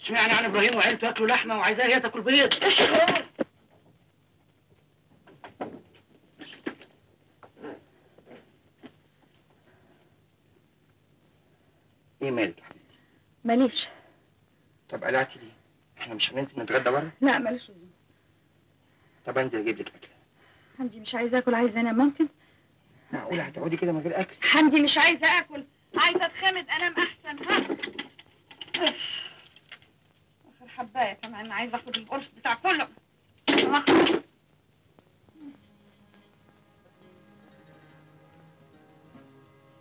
اشمعنى يعني ابراهيم وعيلته ياكلوا لحمه وعايزاها هي تاكل بيض؟ ايه مالك يا حبيبتي؟ ماليش. طب قلعتي ليه؟ احنا مش هننزل نتغدى بره؟ لا ماليش لزوم. طب انزل اجيب لك اكل. حمدي مش عايزه اكل، عايزه انام. ممكن؟ معقوله هتقعدي كده من غير اكل؟ حمدي مش عايزه اكل، عايزه اتخمد انام احسن. ها اخر حبايه كمان، عايزه اخد القرص بتاع كله.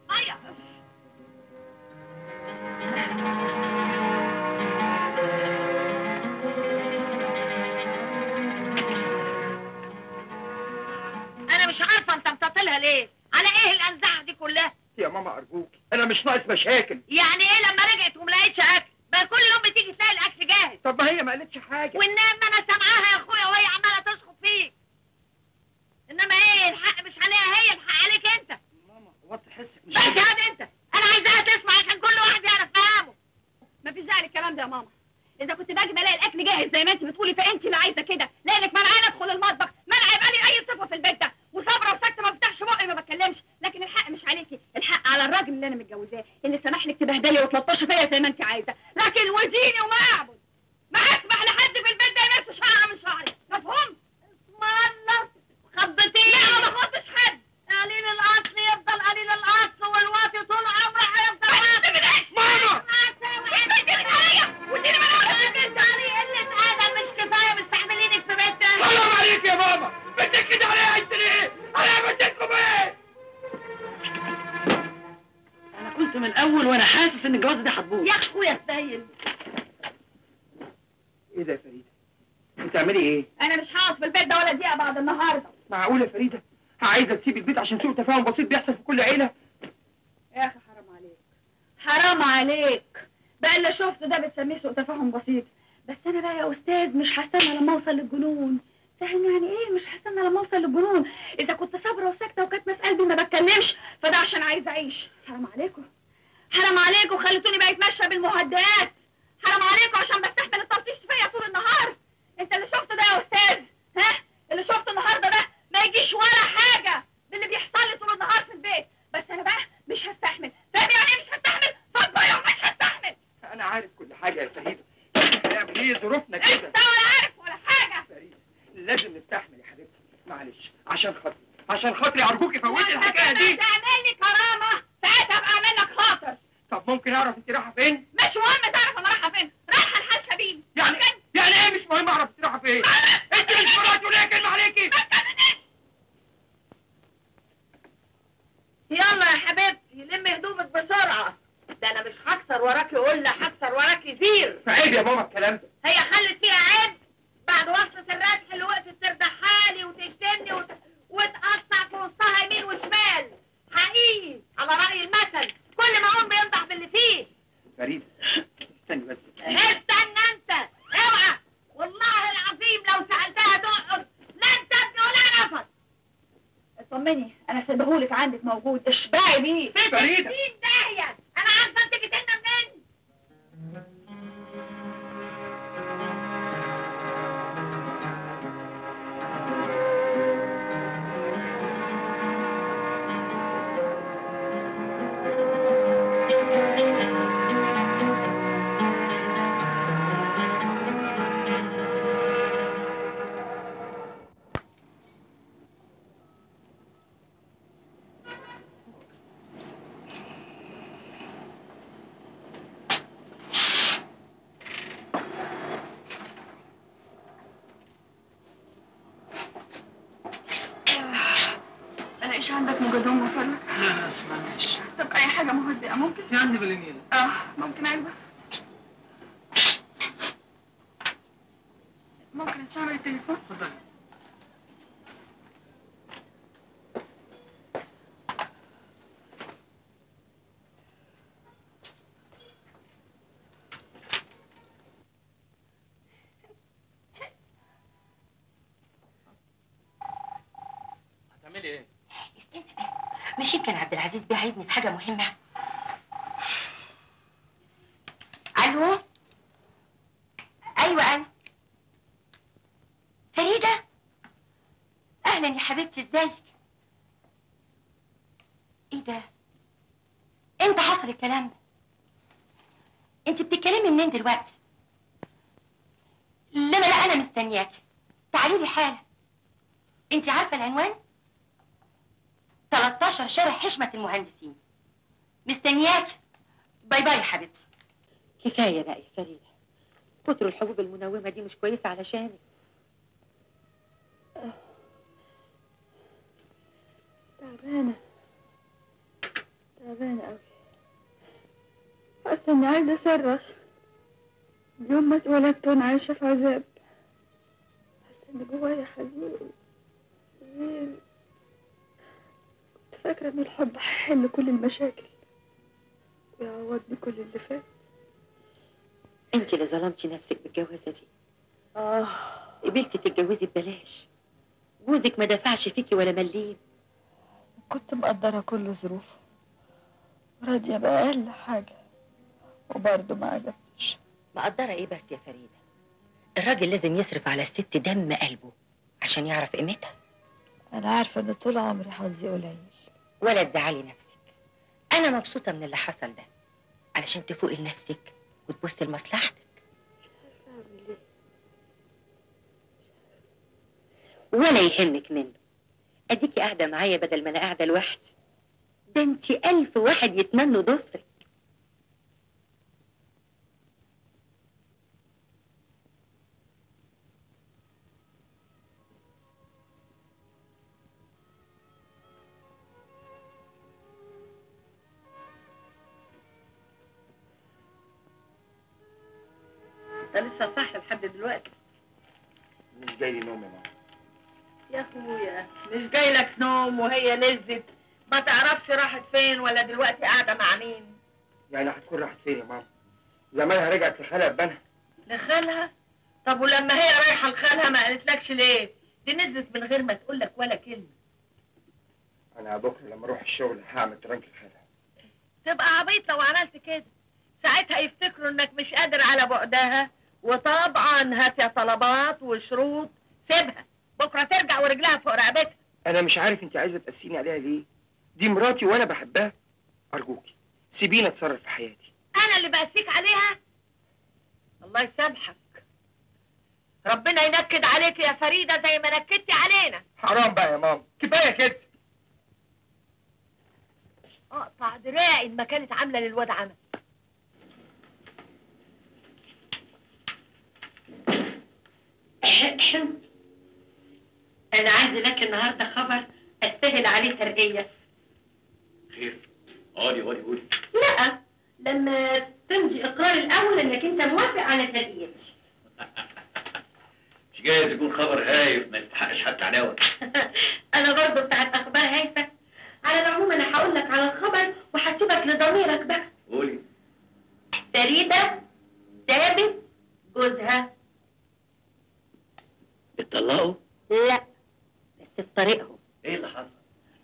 ميه. انا مش عارفه انت مطاطلها ليه؟ على ايه الانزعه دي كلها؟ يا ماما ارجوك، انا مش ناقص مشاكل. يعني ايه لما رجعت وما لقيتش اكل؟ بقى كل يوم بتيجي تلاقي الاكل جاهز. طب ما هي ما قالتش حاجه. والنعمه انا سامعاها يا اخويا وهي عماله تشخط فيك. انما ايه الحق مش عليها هي، الحق عليك انت. ماما وطي حسك مش بس هاد انت، انا عايزاها تسمع عشان كل واحد يعرف مقامه. مفيش داعي للكلام ده يا ماما. اذا كنت باجي بلاقي الاكل جاهز زي ما انت بتقولي فانت اللي عايزه كده، لانك منعاني ادخل المطبخ، منع يبقى لي اي صفه في البيت ده، وصابره وساكته ما بفتحش بقي ما بتكلمش. لكن الحق مش عليكي، الحق على الراجل اللي انا متجوزاه، اللي سمح لك تبهدلي وتلطشي فيا زي ما انت عايزه. لكن وديني وما اعبد، ما هسمح لحد في البيت ده يمس شعره من شعري. مفهوم؟ اسم الله. خضتيني. لا ما خضتش حد. قليل الاصل يفضل قليل الاصل، والواطي طول عمره هيفضل واطي. من ايش؟ ماما وديني من اول انت علي قله ادب مش كفايه مستحملينك في بيتنا. حرام عليك يا ماما، بدك كده عليا انت ليه؟ انا بدكم ايه؟ انا كنت من الاول وانا حاسس ان الجوازه دي هتبوظ. يا اخويا الثايل. ايه ده يا فريده؟ بتعملي ايه؟ انا مش هقعد في البيت ده ولا دقيقه بعد النهارده. معقوله يا فريده؟ عايزه تسيبي البيت عشان سوء تفاهم بسيط بيحصل في كل عيله؟ يا اخي حرام عليك، حرام عليك. بقى اللي شفته ده بتسميه سوء تفاهم بسيط. بس انا بقى يا استاذ مش هستنى لما اوصل للجنون. فاهم يعني ايه مش هستنى لما اوصل للجنون؟ اذا كنت صابره وساكته وكاتمه في قلبي ما بتكلمش، فده عشان عايزه اعيش. حرام عليكم، حرام عليكم، خليتوني بقى اتمشى بالمهدئات. حرام عليكم عشان بستحمل التلطيش فيا طول النهار. انت اللي شفته ده يا استاذ، ها؟ اللي شفته النهارده ده ما يجيش ولا حاجه باللي بيحصل لي طول النهار في البيت. بس انا بقى مش هستحمل. فاهم يعني ايه مش هستحمل؟ فاضيه ومش هستحمل. انا عارف كل حاجه يا فريده، هنعمل ايه؟ ظروفنا كده. انت ولا عارف ولا حاجه. فريده لازم نستحمل يا حبيبتي، معلش عشان خاطري، عشان خاطري ارجوكي فوتي الحكايه دي. تعمل لي كرامه ساعتها ابقى اعمل لك خاطر. طب ممكن اعرف انت رايحه فين؟ مش مهم تعرف انا رايحه فين، رايحه لحال سبيل. يعني ايه مش مهم اعرف انت رايحه فين؟ انت مش مراتي ولا كلمه عليكي؟ ما تكلمنيش. يلا يا حبيبتي لمي هدومك بسرعه، ده انا مش هكسر وراكي قله، هكسر وراكي زير. فعيب يا ماما الكلام ده. هي خلت فيها عيب بعد وصلة الردح اللي وقفت تردحالي وتشتمني وتقطع في وسطها يمين وشمال. حقيقي على رأي المثل كل ما اقوم بينضح باللي فيه. فريده استني بس. استنى انت، اوعى والله العظيم لو سألتها تقعد لا انت ابني ولا نفس. اطمني انا سايبهولك عندك موجود، اشبعي بيه. في فريدة. 60 داهية، انا عارفة انت جيت لنا منين. الاقيش عندك مجدون مفلك؟ لا لا اسمع معلش. طب اي حاجه مهدئه ممكن؟ في عندي باليمين. ممكن علبه. ممكن استعمل التليفون؟ اتفضلي. هتعملي ايه؟ استنى بس، مش يمكن عبد العزيز بيه عايزني في حاجه مهمه؟ الو؟ ايوه انا فريده. اهلا يا حبيبتي، ازيك؟ ايه ده؟ امتى حصل الكلام ده؟ انت بتتكلمي منين دلوقتي؟ لا انا مستنياكي، تعالي لي حالا. انت عارفه العنوان؟ 13 شارع حشمة المهندسين. مستنياكي. باي باي يا حبيبتي. كفايه بقى يا فريده، كتر الحبوب المنومه دي مش كويسه علشانك. تعبانة أوي، حاسة إني عايزة أصرخ. يوم ما اتولدت وأنا عايشة في عذاب، حاسة إن جوايا حزين. كنت فاكرة إن الحب هيحل كل المشاكل ويعوضني كل اللي فات. انت اللي ظلمتي نفسك بالجوازه دي. قبلتي تتجوزي ببلاش، جوزك ما دفعش فيكي ولا مليم. كنت مقدرة كل ظروفه وراضية بأقل حاجة، وبرضه ما عجبتش. مقدره ايه بس يا فريده؟ الراجل لازم يصرف على الست دم قلبه عشان يعرف قيمتها. أنا عارفة إن طول عمري حظي قليل. ولا تزعلي نفسك، انا مبسوطه من اللي حصل ده علشان تفوقي لنفسك وتبصي لمصلحتك. ولا يهمك منه، اديكي قاعده معايا بدل ما انا قاعده لوحدي. ده انت 1000 واحد يتمنوا ضفرك. انت لسه صاحي لحد دلوقتي؟ مش جاي لي نوم يا ماما. يا اخويا مش جاي لك نوم وهي نزلت؟ ما تعرفش راحت فين ولا دلوقتي قاعده مع مين؟ يعني هتكون راحت فين يا ماما؟ زمانها رجعت لخالها ببنها. لخالها؟ طب ولما هي رايحه لخالها ما قالتلكش ليه؟ دي نزلت من غير ما تقول لك ولا كلمه. انا بكره لما اروح الشغل هعمل ترنك لخالها. تبقى عبيط لو عملت كده، ساعتها يفتكروا انك مش قادر على بعدها، وطبعا هات يا طلبات وشروط. سيبها بكره ترجع ورجلها فوق رقبتها. انا مش عارف انت عايزه تقسيني عليها ليه؟ دي مراتي وانا بحبها. ارجوكي سيبيني اتصرف في حياتي. انا اللي بقسيك عليها؟ الله يسامحك، ربنا ينكد عليك يا فريده زي ما نكدتي علينا. حرام بقى يا ماما، كفايه كده. اقطع دراعي ما كانت عامله للواد عمل. انا عندي لك النهارده خبر استاهل عليه ترقيه. خير؟ قولي. لا، لما تمضي اقرار الاول انك انت موافق على ترقيتي. مش جايز يكون خبر هايف ما يستحقش حتى علاوه. انا برضه بتاعت اخبار هايفه. على العموم انا هقول لك على الخبر وهسيبك لضميرك بقى. قولي. فريده ثابت جوزها اتطلقوا؟ لا، بس في طريقهم. ايه اللي حصل؟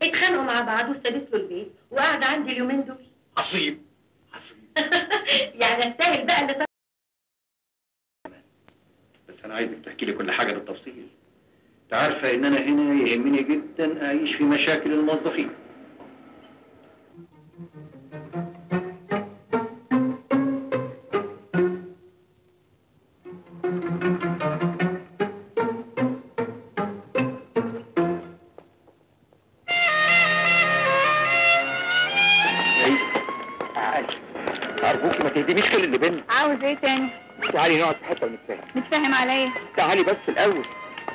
اتخانقوا مع بعض وسابت له البيت وقاعده عندي اليومين دول. عصيب. يعني استاهل بقى اللي بس انا عايزك تحكي لي كل حاجه بالتفصيل. انت عارفه ان انا هنا يهمني جدا اعيش في مشاكل الموظفين. ارجوكي ما تهدميش كل اللي بينا. عاوز ايه تاني؟ تعالي نقعد في حته ونتفاهم. نتفاهم على ايه؟ تعالي بس الاول.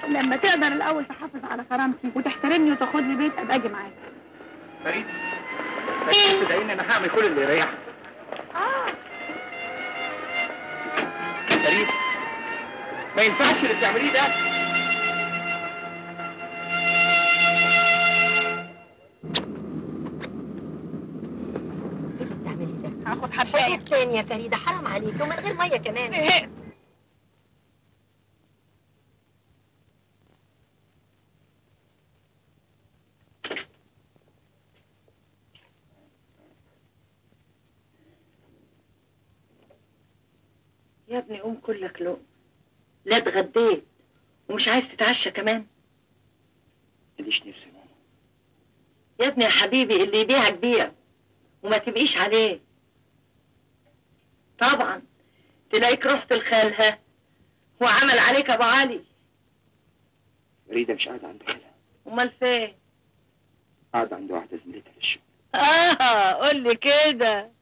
لما تقدر الاول تحافظ على كرامتي وتحترمني وتاخدني بيت ابقى اجي معاك. فريد بس صدقيني انا هعمل كل اللي يريحك. فريد ما ينفعش اللي بتعمليه ده. هاخد حبايه تاني يا فريده، حرام عليكي ومن غير ميه كمان. زهقت. يا ابني قوم كلك لقمة. لا اتغديت ومش عايز تتعشى كمان؟ ماليش نفسي يا ماما. يا ابني يا حبيبي اللي يبيعك بيع وما تبقيش عليه. طبعا تلاقيك رحت لخالها وعمل عليك ابو علي. فريده مش قاعده عند خالها، امال فين؟ قاعده عند واحده زميلتها في الشغل. قول لي كده.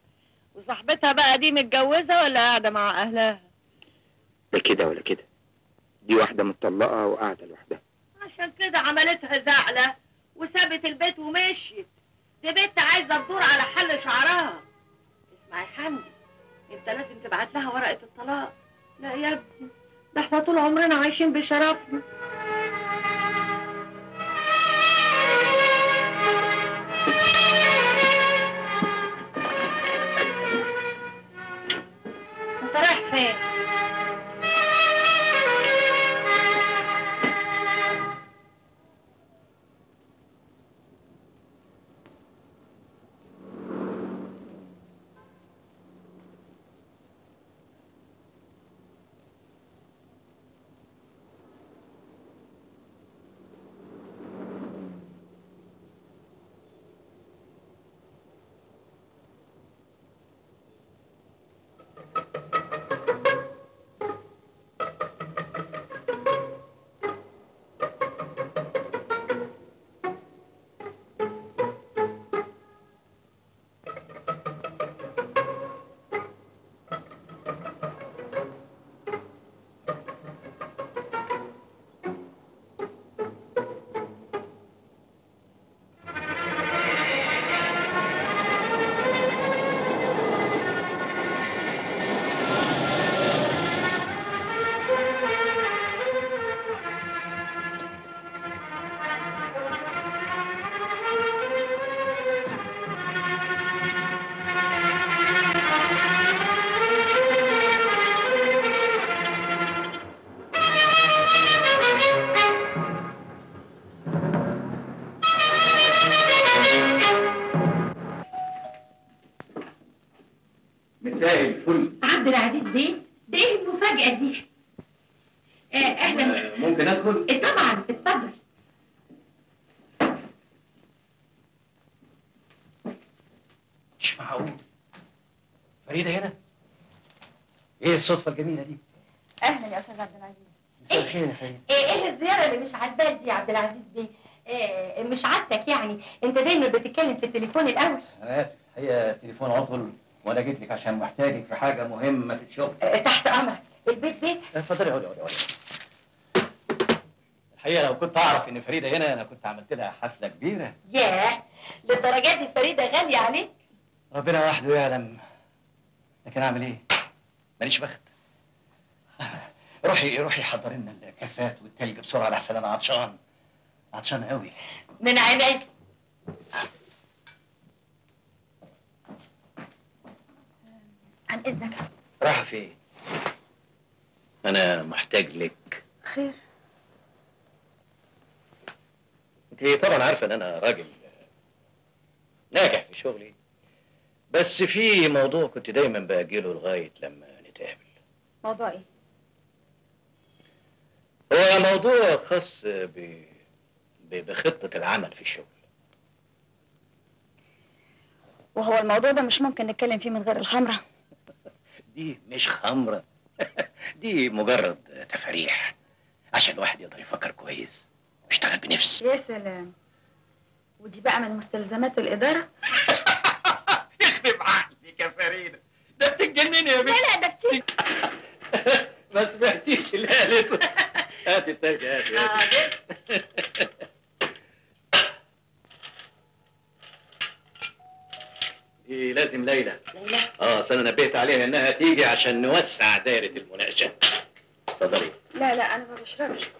وصاحبتها بقى دي متجوزه ولا قاعده مع اهلها؟ لا كده ولا كده، دي واحده متطلقه وقاعده لوحدها. عشان كده عملتها زعله وسابت البيت ومشيت. دي بنت عايزه تدور على حل شعرها. اسمع يا حمدي، انت لازم تبعت لها ورقه الطلاق. لا يا ابني، ده احنا طول عمرنا عايشين بشرفنا. انت رايح فين؟ مساء الفل. عبد العزيز بيه، ده ايه المفاجأة دي؟ اهلا. ممكن ادخل؟ طبعا اتفضل. مش معقول. فريده هنا؟ ايه الصدفه الجميله دي؟ اهلا يا استاذ عبد العزيز. مساء الخير يا فريده. ايه الزيارة اللي مش عاجباك دي يا عبد العزيز بيه؟ مش عادتك يعني، انت دايما بتتكلم في التليفون الاول. انا اسف، هي التليفون عطل وانا جيت لك عشان محتاجك في حاجه مهمه في الشغل. تحت امرك، البيت بيت. اتفضلي اقعدي. الحقيقه لو كنت اعرف ان فريده هنا انا كنت عملت لها حفله كبيره. ياه، للدرجه دي فريده غاليه عليك؟ ربنا وحده يعلم، لكن اعمل ايه؟ ماليش بخت. روحي حضري لنا الكاسات والتلج بسرعه لحسن انا عطشان قوي. من عيني. عن اذنك. رايحه فين؟ انا محتاج لك. خير. انت طبعا عارفه ان انا راجل ناجح في شغلي، بس في موضوع كنت دايما باجله لغايه لما نتقابل. موضوع ايه؟ هو موضوع خاص بخطه العمل في الشغل. وهو الموضوع ده مش ممكن نتكلم فيه من غير الخمره؟ دي مش خمره. دي مجرد تفاريح عشان الواحد يقدر يفكر كويس ويشتغل بنفس. يا سلام، ودي بقى من مستلزمات الاداره؟ يخرب عقلك يا فريده، ده بتتجنني يا بنت. لا ده كتير. ما سمعتيش اللي قالته. هاتي التلج هاتي. دي لازم ليلى. اصل انا نبهت عليها انها تيجي عشان نوسع دايره المناقشه. اتفضلي. لا لا انا ما بشربش.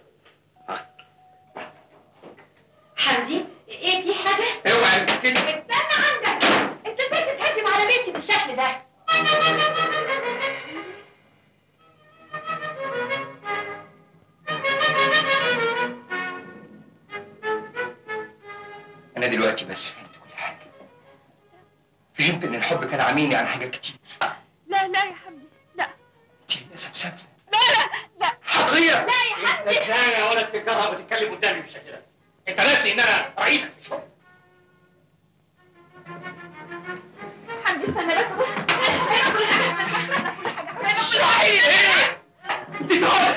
حمدي ايه في حاجه؟ اوعي تسكتي. استنى عندك، انت ازاي تتهجم على بيتي بالشكل ده؟ انا دلوقتي بس فهمت كل حاجه. فهمت ان الحب كان عاميني عن حاجات كتير. لا لا يا حمدي لا. انت للاسف سافله. لا لا لا حقيقه. لا يا حمدي. انت ازاي يا ولد تتجرأ وتتكلم قدامي بالشكل ده؟ انت ناسي ان انا رئيسك في الشغل. حمدي استنى بس بص، انا هفهمك كل حاجه، انا هشرح لك كل حاجه، هفهمك كل اشرحي لي ايه؟ انت دول.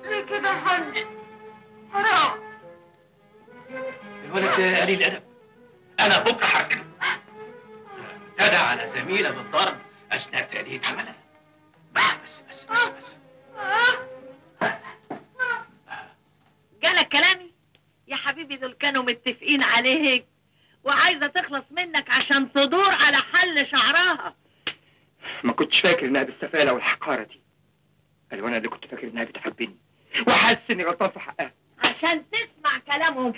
ليه كده يا حمدي؟ حرام. الولد ده قليل ادب. انا بكره هركنه. اعتدى على زميله بالضرب اثناء تأدية عملها. بس. جالك كلامي يا حبيبي؟ دول كانوا متفقين عليك وعايزه تخلص منك عشان تدور على حل شعرها. ما كنتش فاكر انها بالسفاله والحقاره دي. قال وانا اللي كنت فاكر انها بتحبني وحاسس اني غلطان في حقها. عشان تسمع كلامهم.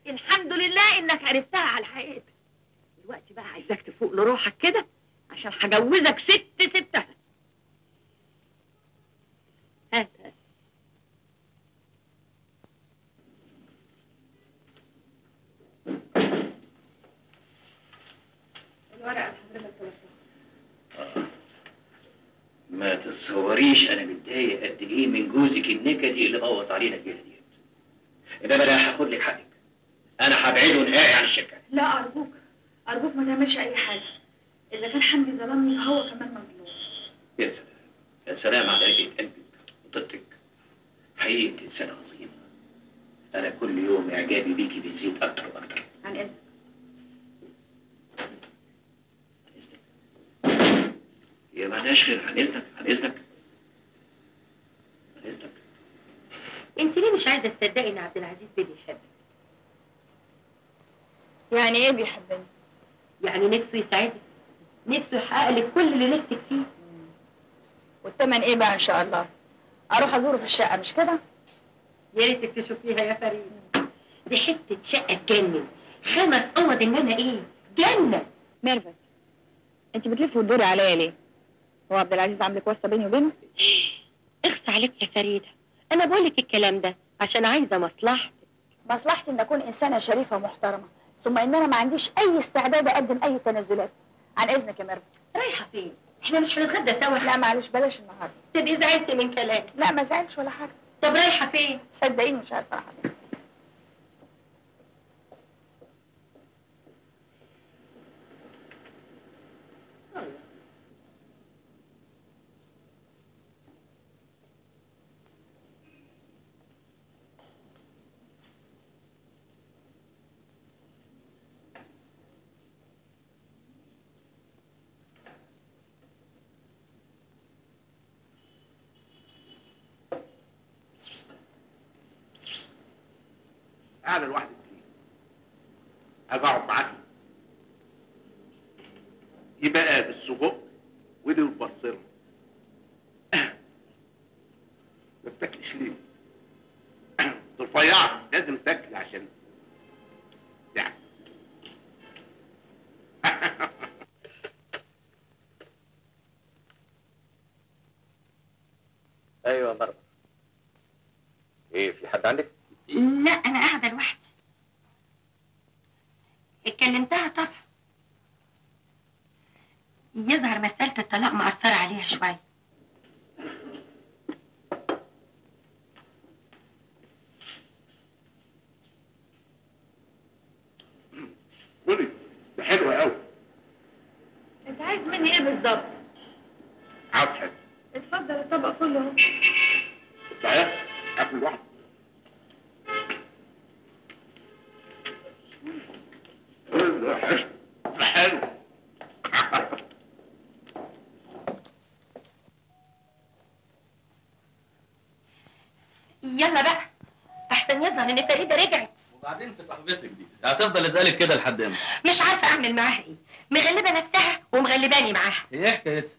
الحمد لله انك عرفتها على حقيقتها. دلوقتي بقى عايزاك تفوق لروحك كده عشان هجوزك ستها. هات الورقه اللي حضرتك طلبتها. ما تتصوريش انا متضايق قد ايه من جوزك النكدي اللي بوظ علينا الليله ديت. انما انا هاخد لك حقك. انا هبعده نهائي عن الشركه. لا ارجوك ارجوك ما تعملش اي حاجه. اذا كان حمدي ظلمني فهو كمان مظلوم. يا سلام، يا سلام على رقه قلبك وطيبتك. حقيقي انت انسانه عظيمه. انا كل يوم اعجابي بيكي بيزيد اكتر واكتر. عن اذنك. يا معناش غير عن اذنك. عن اذنك. انت ليه مش عايزه تصدقي ان عبد العزيز بيه بيحبك؟ يعني ايه بيحبني؟ يعني نفسه يساعدك، نفسه يحقق لك كل اللي نفسك فيه. والتمن ايه بقى ان شاء الله؟ اروح ازوره في الشقه مش كده؟ يا ريتك تشوفيها يا فريد، دي حته شقه تجنن، 5 اوض انما ايه؟ جنه. ميرفت انت بتلفي وتدوري عليا ليه؟ هو عبد العزيز عاملك واسطه بيني وبينه؟ اخص عليك يا فريده، انا بقول لك الكلام ده عشان عايزه مصلحتك. مصلحتي ان اكون انسانه شريفه ومحترمه، ثم ان انا ما عنديش اي استعداد اقدم اي تنازلات. عن اذنك يا ميرفت. رايحه فين؟ احنا مش هنتغدى سوا؟ لا معلش بلاش النهارده. تبقي زعلتي من كلامي. لا ما زعلتش ولا حاجه. طب رايحه فين؟ صدقيني مش عارفه رايحه فين. قاعده لوحدك ليه؟ اجي اقعد معاكي. دي بقى بالسجق ودي بالبصره. ما بتاكلش ليه؟ رفيعه لازم تاكلي عشان يعني. ايوه يا مرة. ايه في حد عندك؟ لا انا قاعده لوحدي. اتكلمتها طبعا. يظهر مساله الطلاق مأثره عليها شويه. قولي ده حلوه قوي. انت عايز مني ايه بالظبط؟ عاوز حاجه. اتفضل الطبق كله اهو. تعالى اكل لوحدي. حلو. يلا بقى احسن يظهر يظهر ان فريده رجعت. وبعدين في صاحبتك دي هتفضل اسالك كده لحد امتى؟ مش عارفه اعمل معاها ايه، مغلبه نفسها ومغلباني معاها. هي ايه حكايتها؟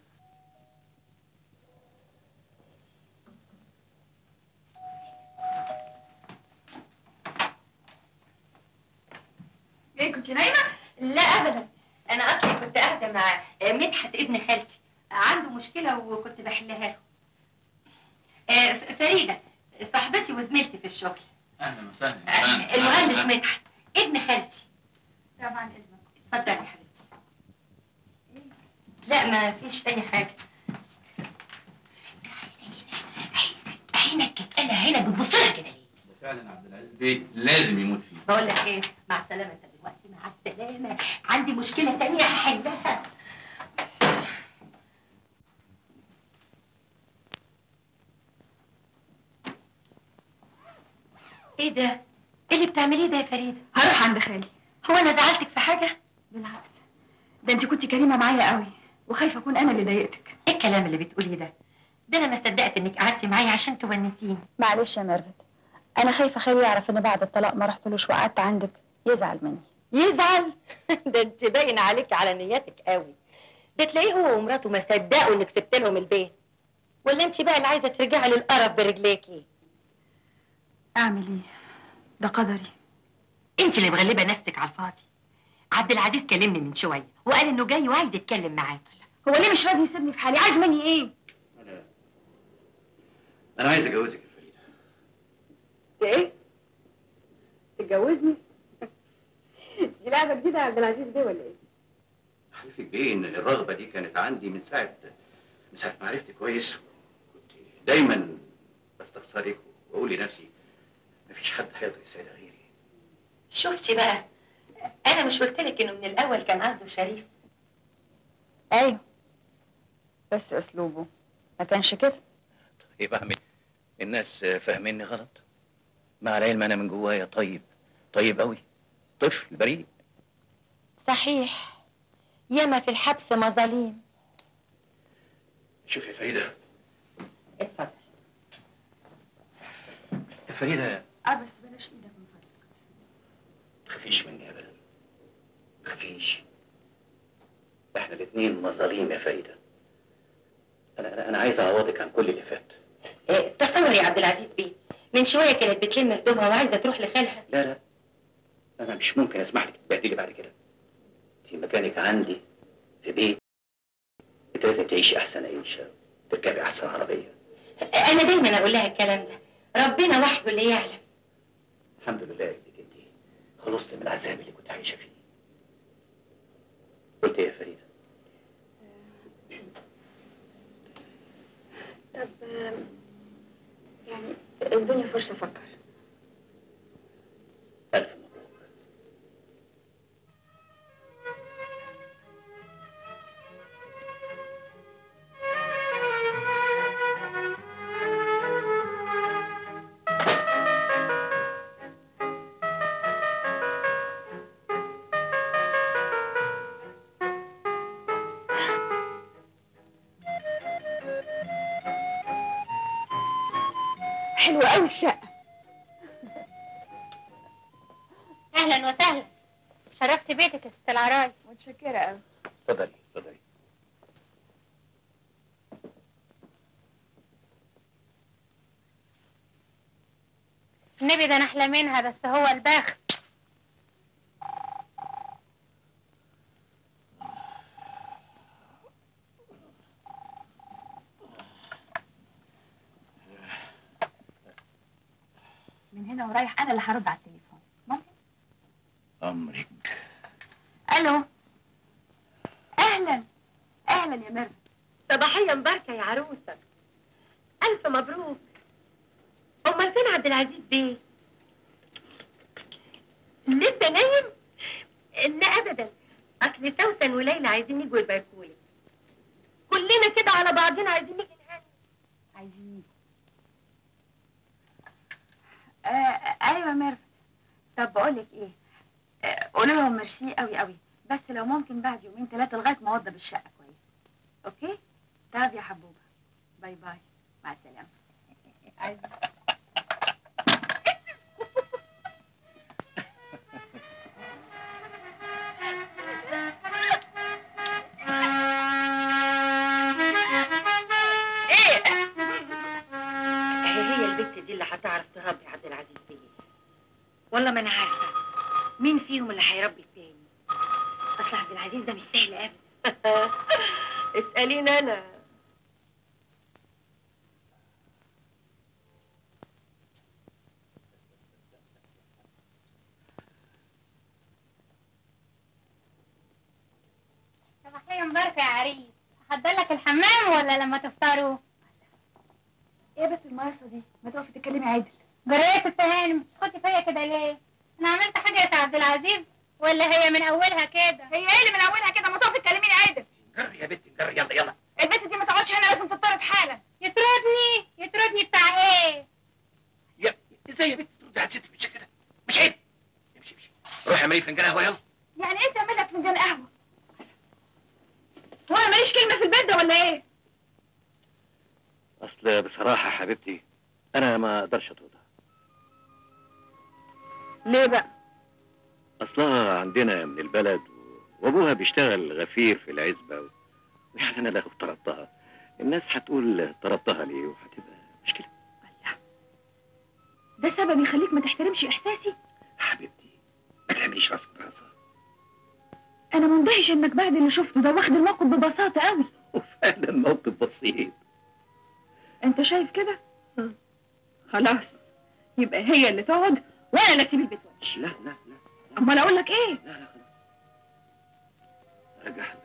ايه كنت نايمه؟ لا ابدا، انا اصلي كنت قاعده مع مدحت ابن خالتي، عنده مشكله وكنت بحلها له. فريده صاحبتي وزميلتي في الشغل. اهلا وسهلا. المهندس مدحت ابن خالتي. طبعا اذنك. اتفضلي يا حبيبتي. لا ما فيش اي حاجه. عينك كتقلها هنا بتبص لها كده ليه؟ ده فعلا عبد العزيز بيه لازم يموت فيه. بقول لك ايه، مع السلامه انت دلوقتي، مع السلامه، عندي مشكله تانية هحلها. ايه ده؟ ايه اللي بتعمليه ده يا فريده؟ هروح عند خالي. هو انا زعلتك في حاجه؟ بالعكس، ده انت كنت كريمه معايا قوي وخايفه اكون انا اللي ضايقتك. ايه الكلام اللي بتقوليه ده؟ ده انا ما صدقت انك قعدتي معايا عشان تونسيني. معلش يا ميرفت، انا خايفه خالي يعرف ان بعد الطلاق ما رحتلوش وقعدت عندك يزعل مني. يزعل؟ ده انت باين عليكي على نياتك قوي. ده تلاقيه هو ومراته ما صدقوا انك سبت لهم البيت. ولا انت بقى اللي عايزه ترجعي للقرف برجليكي؟ اعمل ايه؟ ده قدري. انت اللي مغلبه نفسك على الفاضي. عبد العزيز كلمني من شويه وقال انه جاي وعايز يتكلم معاكي. هو ليه مش راضي يسيبني في حالي؟ عايز مني ايه؟ انا عايز اجوزك يا فريده. ايه؟ تتجوزني؟ دي لعبه جديده يا عبد العزيز بيه ولا ايه؟ احلفك بيه ان الرغبه دي كانت عندي من ساعه ما عرفتك كويس. كنت دايما بستخسرك واقول لنفسي مفيش حد هيقدر يساعدها غيري. شفتي بقى؟ انا مش قلت لك انه من الاول كان قصده شريف؟ ايوه، بس اسلوبه ما كانش كده. طيب اعمل الناس فاهميني غلط؟ مع العلم انا من جوايا طيب قوي، طفل بريء. صحيح، ياما في الحبس مظاليم. شوف يا فريده. اتفضل يا فريده. بس بلاش ايدك من فضلك. تخافيش مني ابدا، تخافيش. احنا الاثنين مظاليم يا فريده. انا عايز اعوضك عن كل اللي فات. تصور يا عبد العزيز بيه، من شويه كانت بتلم هدومها وعايزه تروح لخالها. لا انا مش ممكن اسمح لك تبهدلي بعد كده. في مكانك عندي في بيت، انت لازم تعيشي احسن عيشه، تركبي احسن عربيه. انا دايما اقول لها الكلام ده، ربنا وحده اللي يعلم. الحمد لله انك انت خلصت من العذاب اللي كنت عايشه فيه. قلت ايه يا فريده؟ طب يعني ادوني فرصه افكر. الف مبروك. حلوه قوي الشقه. اهلا وسهلا، شرفت بيتك يا ست العرايس. متشكره قوي. اتفضلي اتفضلي. النبي ده انا احلى منها، بس هو البخت. من هنا ورايح انا اللي هرد على التليفون، ممكن؟ امرك. الو. اهلا يا ميرفت. صباحيه مباركه يا عروسه. الف مبروك. امال فين عبد العزيز بيه؟ لسه نايم؟ لا ابدا، اصل سوسن وليلى عايزين يجوا يباركولي. كلنا كده على بعضنا عايزين نيجي نهني. عايزين ايوه ميرفت. طب بقول لك ايه، قولوا لهم ميرسي قوي قوي، بس لو ممكن بعد يومين 3 لغايه ما اوضب الشقه كويس. اوكي؟ طب يا حبوبه، باي باي، مع السلامه. والله ما انا عارفه مين فيهم اللي هيربي التاني. اصل عبد العزيز ده مش سهل ابدا. اسأليني انا. صباحية مباركة يا عريس، احضر لك الحمام ولا لما تفطروا؟ ايه يا بنت المقاصه دي؟ ما تقفي تتكلمي عادل. جريت التهانم تسخطي فيا كده ليه؟ انا عملت حاجة يا سي عبد العزيز ولا هي من اولها كده؟ هي ايه اللي من اولها كده؟ ما تقفي تكلميني عادل. جري يا بنتي جري، يلا يلا. البنت دي ما تقعدش هنا، لازم تطرد حالا. يطردني بتاع ايه؟ ازاي يا بنتي تردي على ست بالشكل ده؟ مش عيب. امشي امشي، روحي اعملي فنجان قهوه يلا. يعني ايه تعمل لك فنجان قهوه؟ هو انا ماليش كلمه في البيت ده ولا ايه؟ اصل بصراحه حبيبتي انا ما اقدرش اطردها. ليه بقى؟ اصلها عندنا من البلد وابوها بيشتغل غفير في العزبه يعني انا لو طردتها الناس هتقول طردتها ليه وهتبقى مشكله. ده سبب يخليك ما تحترمش احساسي؟ حبيبتي ما تعمليش راسك براسها. انا مندهش انك بعد اللي شفته ده واخد الموقف ببساطه قوي. وفعلا موقف بسيط. انت شايف كده؟ خلاص، يبقى هي اللي تقعد وانا اللي اسيب البيت وامشي. لا لا لا. امال اقول لك ايه؟ لا لا خلاص. رجعها.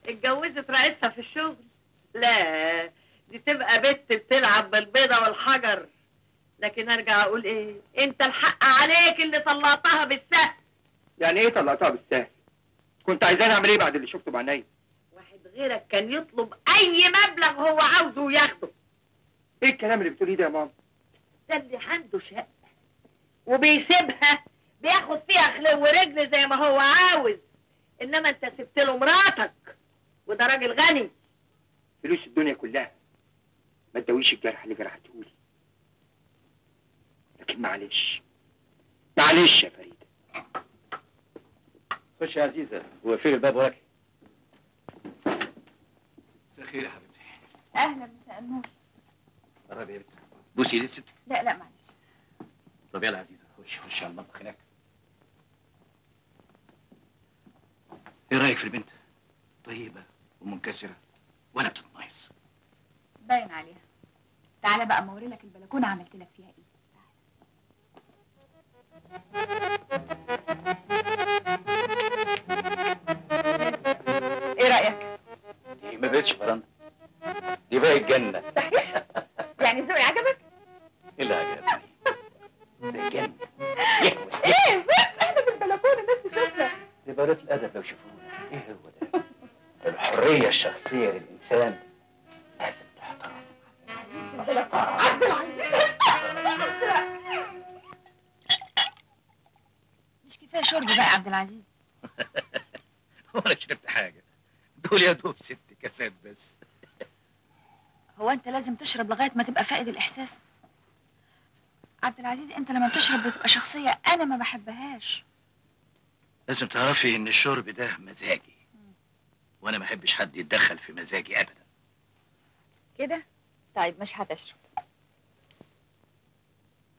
اتجوزت رئيسها في الشغل؟ لا، دي تبقى بنت بتلعب بالبيضة والحجر. لكن ارجع اقول ايه؟ انت الحق عليك اللي طلعتها بالسهل. يعني ايه طلقتها بالسهل؟ كنت عايزاني اعمل ايه بعد اللي شفته بعينيا؟ واحد غيرك كان يطلب اي مبلغ هو عاوزه وياخده. ايه الكلام اللي بتقوليه ده يا ماما؟ ده اللي عنده شقة وبيسيبها بياخد فيها خلو ورجل زي ما هو عاوز، انما انت سبت له مراتك وده راجل غني. فلوس الدنيا كلها ما تداويش الجرح اللي جرحتهولي. لكن معلش معلش يا فريدة. خش يا عزيزه، هو فين الباب وراكي؟ مساء الخير يا حبيبتي. اهلا، مساء النور. قربي يا بنتي، بوسي ايدي ستك. لا معلش. طب يلا يا عزيزه خش على المطبخ هناك. ايه رايك في البنت؟ طيبه ومنكسره ولا بتتميز. باين عليها. تعالى بقى اموري لك البلكونه عملت لك فيها ايه. ايه رايك؟ دي ما بقتش فرندا، دي بقت جنه. صحيح؟ يعني ذوقي عجبك؟ ايه اللي عجبني؟ ده جنه. ايه بس احنا في البلكونه الناس تشوفنا. دي بنات الادب لو شافونا. ايه هو ده؟ الحريه الشخصيه للانسان لازم تحترم. عبد العزيز مش كفايه شرب بقى يا عبد العزيز؟ ولا شربت حاجه، دول يا دوب 6 كاسات بس. هو انت لازم تشرب لغايه ما تبقى فاقد الاحساس؟ عبد العزيز انت لما بتشرب بتبقى شخصيه انا ما بحبهاش. لازم تعرفي ان الشرب ده مزاجي، وانا ما احبش حد يتدخل في مزاجي ابدا. كده؟ طيب مش هتشرب.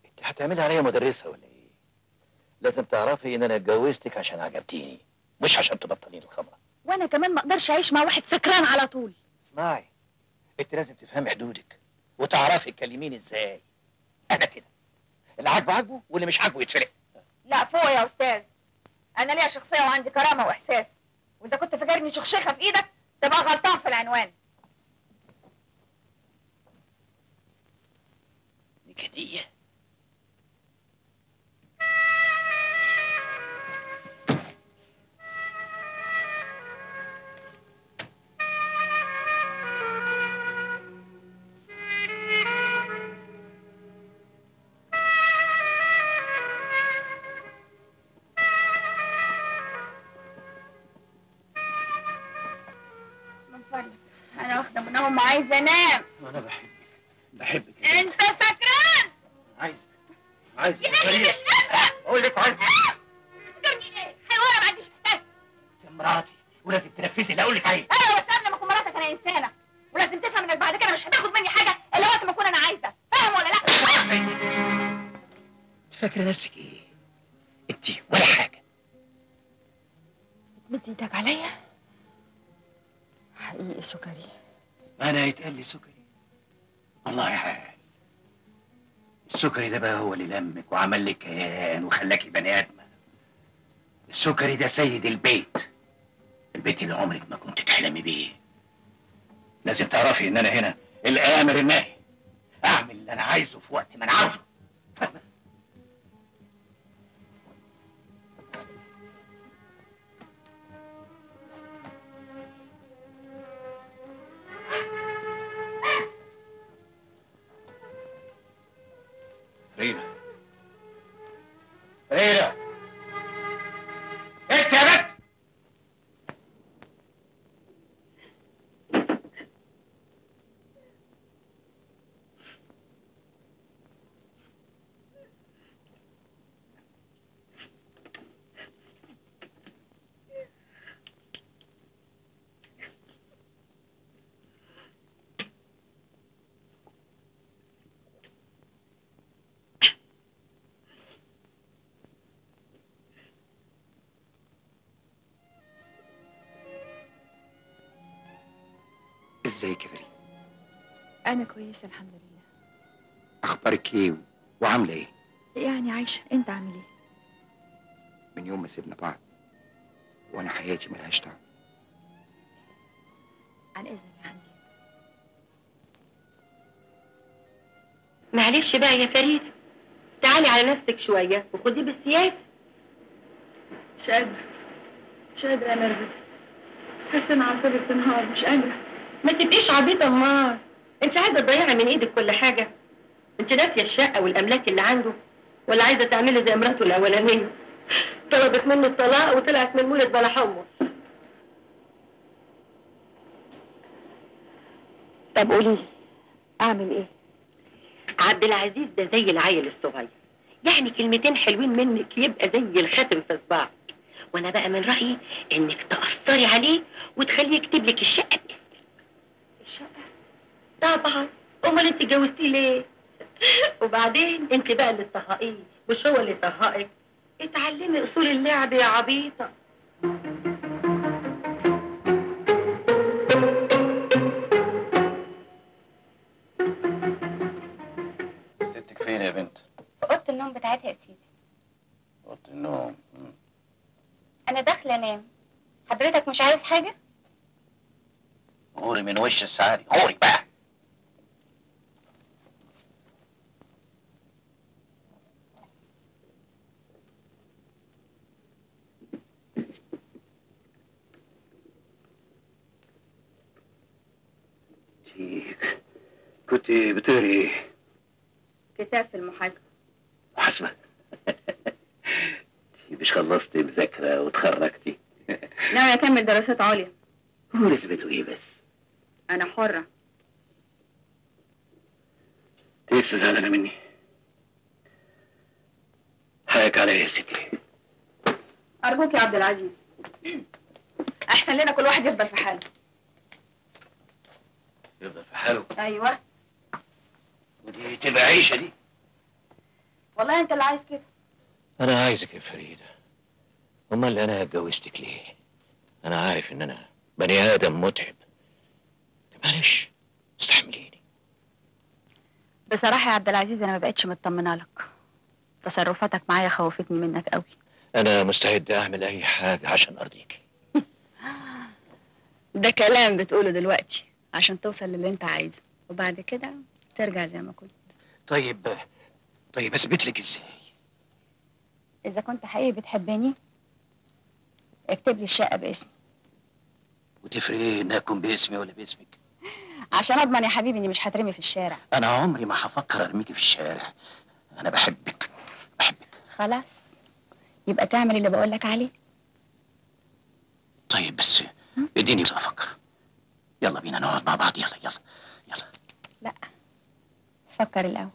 انت هتعملي عليا مدرسه ولا ايه؟ لازم تعرفي ان انا اتجوزتك عشان عجبتيني، مش عشان تبطلين الخمره. وانا كمان ما اقدرش اعيش مع واحد سكران على طول. اسمعي، انت لازم تفهمي حدودك وتعرفي تكلميني ازاي. انا كده، اللي عاجبه عاجبه واللي مش عاجبه يتفرق. لا فوق يا استاذ، انا ليا شخصيه وعندي كرامه واحساس، واذا كنت فاكرني شخشخه في ايدك تبقى غلطان في العنوان. نكديه. انا واخده منهم وعايزه انام. انا بحبك انت سكران. عايزك يا اخي مش قادره اقول لك عايزك. تفكرني ايه؟ حيوانه ما عنديش احساس. انت مراتي ولازم تنفذي اللي اقول لك عليه. ايوه بس قبل ما اكون مراتك انا انسانه، ولازم تفهم انك بعد كده مش هتاخد مني حاجه الا وقت ما اكون انا عايزه، فاهم ولا لا؟ فاكره نفسك ايه؟ انت ولا حاجه. بتمد ايدك عليا؟ حقيقي سكري. ما انا يتقال لي سكري. والله يا حال. السكري ده بقى هو اللي لمك وعمل لك كيان وخلاكي بني ادمه. السكري ده سيد البيت. البيت اللي عمرك ما كنت تحلمي بيه. لازم تعرفي ان انا هنا الامر الناهي. اعمل اللي انا عايزه في وقت ما انا عاوزه. فاهمه؟ فريدة فريدة انت يا بنت. ازيك يا فريد؟ انا كويسه الحمد لله. اخبارك ايه وعامله ايه؟ يعني عايشه، انت عامل ايه؟ من يوم ما سيبنا بعض وانا حياتي ملهاش طعم. عن اذنك يا حمدي. معلش بقى يا فريدة، تعالي على نفسك شوية وخدي بالسياسة. مش قادره، مش قادره يا ميرفت. حاسه ان اعصابي بتنهار، مش قادره. ما تبقيش عبيطة امال. انت عايزة تضيعي من ايدك كل حاجة؟ انت ناسية الشقة والاملاك اللي عنده، ولا عايزة تعملي زي مراته الاولانية طلبت منه الطلاق وطلعت من مولد بلا حمص. طب قولي لي اعمل ايه؟ عبد العزيز ده زي العيل الصغير، يعني كلمتين حلوين منك يبقى زي الخاتم في صباعك. وانا بقى من رأيي انك تأثري عليه وتخليه يكتب لك الشقة باسمك. الشقه؟ طبعا، امال انت اتجوزتيه ليه؟ وبعدين انت بقى اللي تطهقيه مش هو اللي يطهقك. اتعلمي اصول اللعب يا عبيطه. ستك فين يا بنت؟ في اوضه النوم بتاعتها يا سيدي. اوضه النوم. انا داخله انام. حضرتك مش عايز حاجه؟ غوري من وش السعادة، غوري بقى. كنت بتقري ايه؟ كتاب في المحاسبه. محاسبة؟ مش خلصتي مذاكرة وتخرجتي؟ ناوي اكمل دراسات عليا. هو نسبته ايه بس؟ انا حره. لسه زعلانة مني؟ حقك عليا يا ستي. ارجوك يا عبد العزيز، احسن لنا كل واحد يفضل في حاله. يفضل في حاله؟ ايوه. ودي تبقى عيشة دي؟ والله انت اللي عايز كده. أنا عايزك يا فريدة. أمال أنا اتجوزتك ليه؟ أنا عارف إن أنا بني آدم متعب. معلش استحمليني. بصراحه يا عبد العزيز انا ما بقتش مطمنه لك. تصرفاتك معايا خوفتني منك قوي. أنا مستعد أعمل أي حاجة عشان أرضيك. ده كلام بتقوله دلوقتي عشان توصل للي انت عايزه، وبعد كده ترجع زي ما كنت. طيب أثبت لك إزاي؟ اذا كنت حقيقي بتحبني اكتب لي الشقه باسمي. وتفرق إيه إنها تكون باسمي ولا باسمك؟ عشان اضمن يا حبيبي اني مش هترمي في الشارع. أنا عمري ما هفكر أرميكي في الشارع. أنا بحبك. خلاص، يبقى تعمل اللي بقولك عليه. طيب بس اديني أفكر. يلا بينا نقعد مع بعض. يلا. لا، فكر الاول.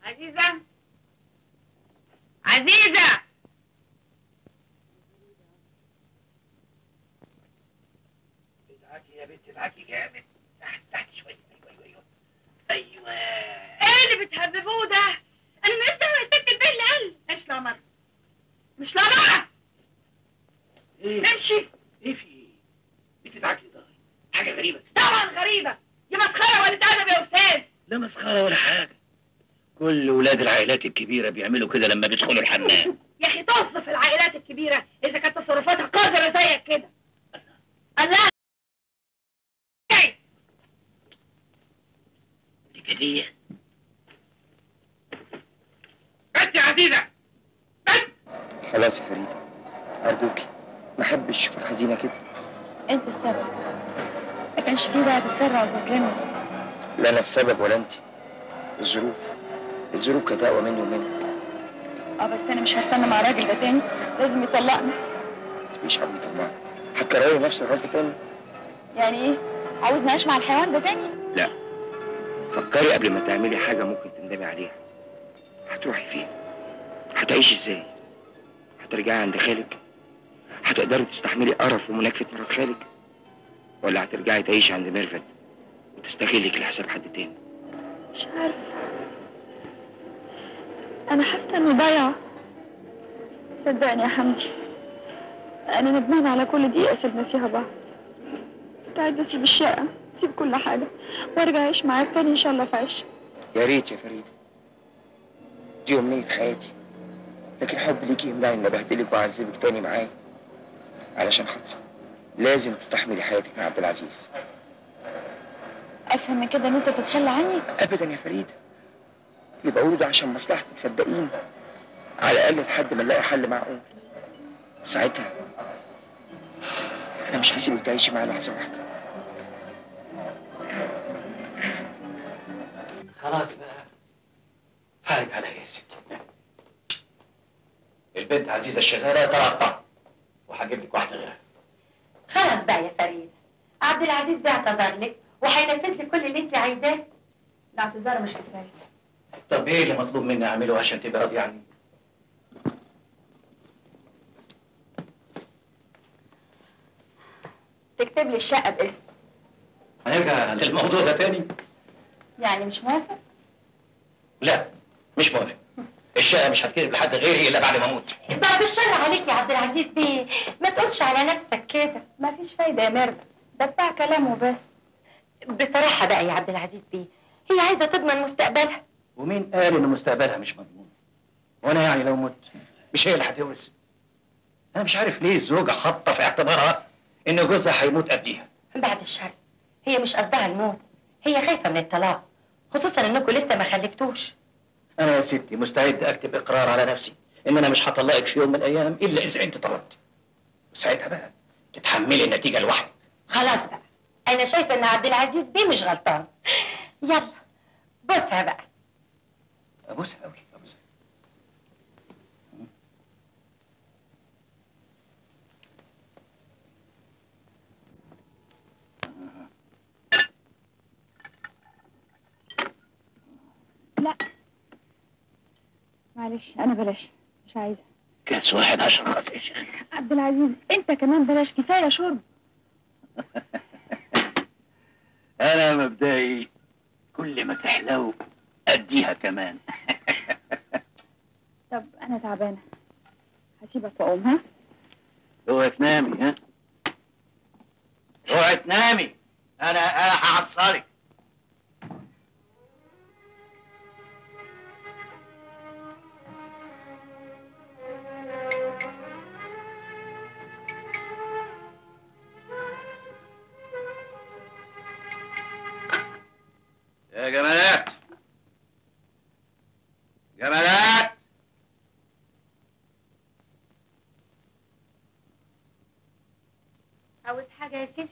عزيزة عزيزة ادعكي يا بنت ادعكي جامد. تحت تحت شويه. ايوه ايه اللي بتهببوه ده؟ انا مش دعوه الست البيه اللي قال مش لا مره مش لا مره. ايه امشي. ايه في ايه؟ بتدعكي ضهري حاجه غريبه. طبعا غريبه، دي مسخره ولا ادب يا استاذ. لا مسخره ولا حاجه، كل ولاد العائلات الكبيره بيعملوا كده لما بيدخلوا الحمام. يا اخي طز في العائلات الكبيره اذا كانت تصرفاتها قذره زيك كده. الله دي كديه. بنت يا عزيزه بنت. خلاص يا فريدة، أرجوكي ما أحبش أشوفك حزينة كده. انت السبب، ما كانش فيه داعي تتسرع وتظلمني. لا أنا السبب ولا أنت. الظروف كانت أقوى مني ومنك. بس انا مش هستنى مع الراجل ده تاني، لازم يطلقني. ما تبقيش عبيطة طبعا، هتكرري نفس الرد تاني. يعني ايه؟ عاوزني اعيش مع الحيوان ده تاني؟ لا، فكري قبل ما تعملي حاجة ممكن تندمي عليها. هتروحي فين؟ هتعيشي ازاي؟ هترجعي عند خالك؟ هتقدري تستحملي قرف ومناكفة مرات خالك؟ ولا هترجعي تعيشي عند ميرفت وتستغلك لحساب حد تاني؟ مش عارفه، انا حاسه اني ضايعه. صدقني يا حمدي، انا ندمانه على كل دقيقه سيبنا فيها بعض. مستعده اسيب الشقه، اسيب كل حاجه، وارجع اعيش معاك تاني ان شاء الله في عيش. يا ريت يا فريدة، دي أمنية حياتي، لكن حب ليكي يمنعني إني أبهدلك وأعذبك تاني معايا. علشان خاطري لازم تستحملي حياتك مع عبد العزيز. افهم من كده ان انت تتخلى عني؟ أبدا يا فريدة، اللي بقوله ده عشان مصلحتك صدقيني، على الأقل لحد ما نلاقي حل معقول. وساعتها أنا مش هسيبك تعيشي معايا لحظة واحدة. خلاص بقى هاي عليا يا ستي. البنت عزيزه الشغاله طلعت طعم، وهجيب لك واحده غيرها. خلاص بقى يا فريد، عبد العزيز بيعتذر لك وهينفذ لك كل اللي انت عايزاه. الاعتذار مش كفايه. طب ايه اللي مطلوب مني اعمله عشان تبقى راضيه عني؟ تكتب لي الشقه باسمي. هنرجع للموضوع ده تاني؟ يعني مش موافق؟ لا مش موافق. الشقه مش هتكتب لحد غيري الا بعد ما اموت. بعد الشر عليك يا عبد العزيز بيه، ما تقولش على نفسك كده. مفيش فايده يا ميرفت، ده بتاع كلام وبس. بصراحه بقى يا عبد العزيز بيه، هي عايزه تضمن مستقبلها. ومين قال ان مستقبلها مش مضمون؟ وانا يعني لو مت مش هي اللي هتورث؟ انا مش عارف ليه الزوجه حاطه في اعتبارها ان جوزها هيموت قبليها. بعد الشر، هي مش قصدها الموت، هي خايفه من الطلاق، خصوصا انكم لسه ما خلفتوش. انا يا ستي مستعد اكتب اقرار على نفسي ان انا مش هطلقك في يوم من الايام الا اذا انت طلبت، وساعتها بقى تتحملي النتيجه لوحدك. خلاص بقى، انا شايفه ان عبد العزيز بيه مش غلطان. يلا بوسها بقى. ابوسها قوي ابوسها. لا معلش، انا بلاش، مش عايزه. كاس واحد عشان خاطر يا شيخ. عبد العزيز انت كمان بلاش، كفايه شرب. انا مبدئي كل ما تحلو اديها كمان. طب انا تعبانه، هسيبك واقوم. ها؟ اوعي تنامي. ها؟ اوعي تنامي، انا هعصرك. يا جمالات جمالات، عاوز حاجة يا سيدي؟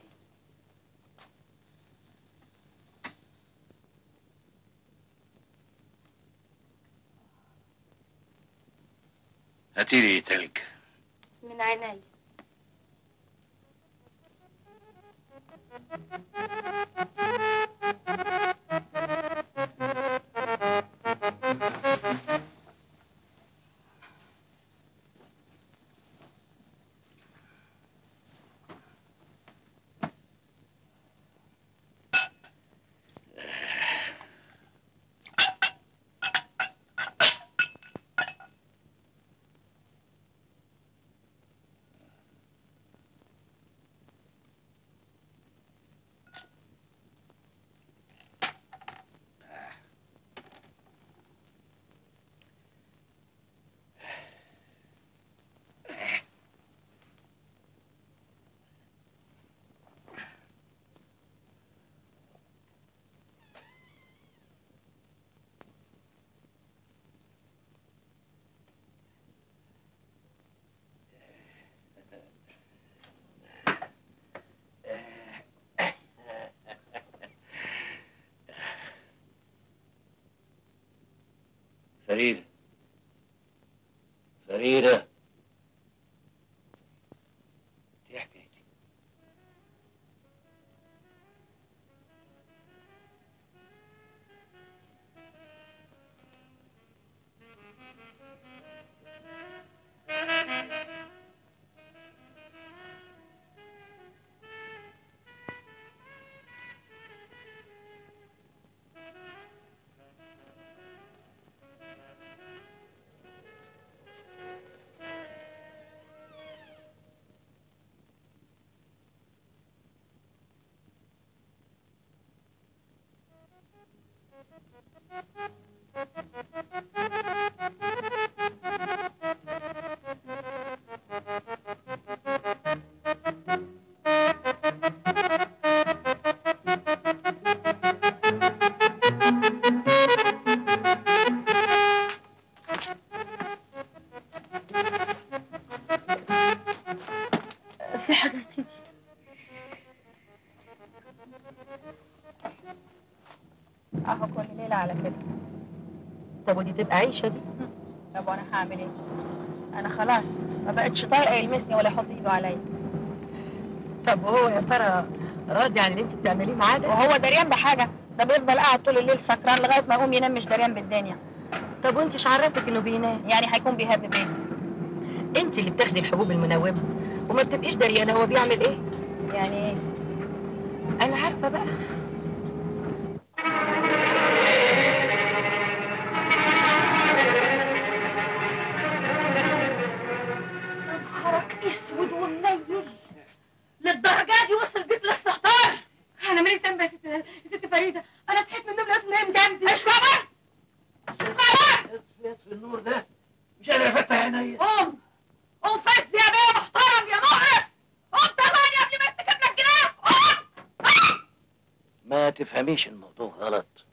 هاتيلي تلج. من عيني. فريدة فريدة، ايه حكايتك؟ في حاجة يا سيدي؟ اهو كل ليلة على كده. طب ودي تبقى عيشه دي؟ طب وانا هعمل ايه؟ انا خلاص ما بقتش طايقة يلمسني ولا يحط ايده عليا. طب وهو يا ترى راضي عن اللي انت بتعمليه معاه ده؟ وهو دريان بحاجة؟ ده بيفضل قاعد طول الليل سكران لغاية ما يقوم ينام، مش دريان بالدنيا. طب وانتش عرفك انه بينام؟ يعني هيكون بيهبب ايه؟ انت اللي بتاخدي الحبوب المنومه وما بتبقيش دريانه هو بيعمل ايه. يعني ايه؟ انا عارفه بقى. نهارك اسود ومنيل للدرجة دي وصل بيك الاستهتار. انا مالي ذنب يا ست فريدة، انا صحيت من النوم لقيته نايم جنبي. اطلع بره اطفي النور ده، مش قادر افتح عينيا. قوم قوم فز يا بيه محترم يا مقرف. قوم طلعني قبل ما ارتكب لك جنان. قوم. ما تفهميش الموضوع غلط.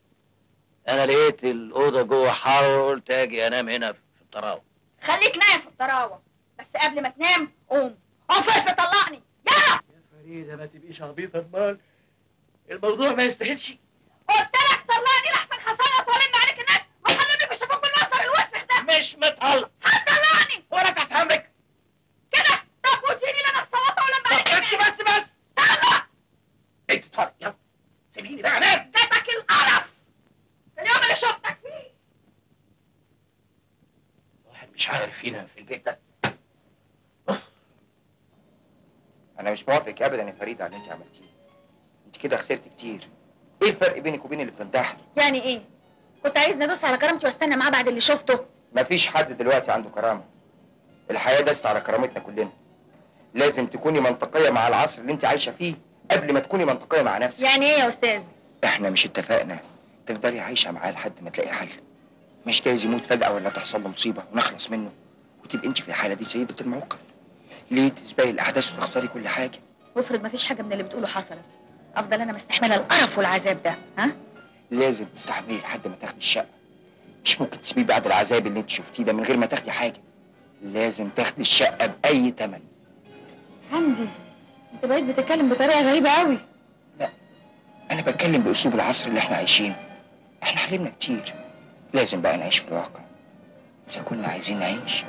انا لقيت الاوضه جوه حر وقلت اجي انام هنا في الطراوه. خليك نايم في الطراوة، بس قبل ما تنام قوم فز طلعني. يلا يا فريده ما تبقيش عبيطه، امال الموضوع ما يستاهلش. قلت لك طلعني لحسن حصلت والم عليك الناس وخليني بيشوفوك بالمنظر الوسخ ده. مش متطلع. هتطلعني وانا تحت امرك كده. طب وتجيني لنا الصوته ولما عليك بس طلع. انت طالع، يلا سيبيني بقى انام. جاتك القرف اليوم اللي شفتك فيه. واحد مش عارف ينام في البيت ده. انا مش موافق ابدا يا فريده على اللي انت عملتيه. انت كده خسرت كتير. ايه الفرق بينك وبين اللي بتنتحر؟ يعني ايه؟ كنت عايزني ادوس على كرامتي واستنى معاه بعد اللي شفته؟ مفيش حد دلوقتي عنده كرامه. الحياه دست على كرامتنا كلنا. لازم تكوني منطقيه مع العصر اللي انت عايشه فيه قبل ما تكوني منطقيه مع نفسك. يعني ايه يا استاذ؟ احنا مش اتفقنا تفضلي عايشه معاه لحد ما تلاقي حل؟ مش جايز يموت فجاه ولا تحصل له مصيبه ونخلص منه وتبقي انت في الحاله دي سيده الموقف. ليه تسبقي الاحداث وتخسري كل حاجه؟ وافرض مفيش حاجه من اللي بتقوله حصلت، افضل انا مستحمله القرف والعذاب ده؟ ها؟ لازم تستحملي لحد ما تاخدي الشقه. مش ممكن تسيبيه بعد العذاب اللي انت شفتيه ده من غير ما تاخدي حاجه. لازم تاخدي الشقه باي ثمن. حمدي انت بقيت بتتكلم بطريقه غريبه قوي. لا، انا بتكلم باسلوب العصر اللي احنا عايشينه. احنا حلمنا كتير، لازم بقى نعيش في الواقع اذا كنا عايزين نعيش.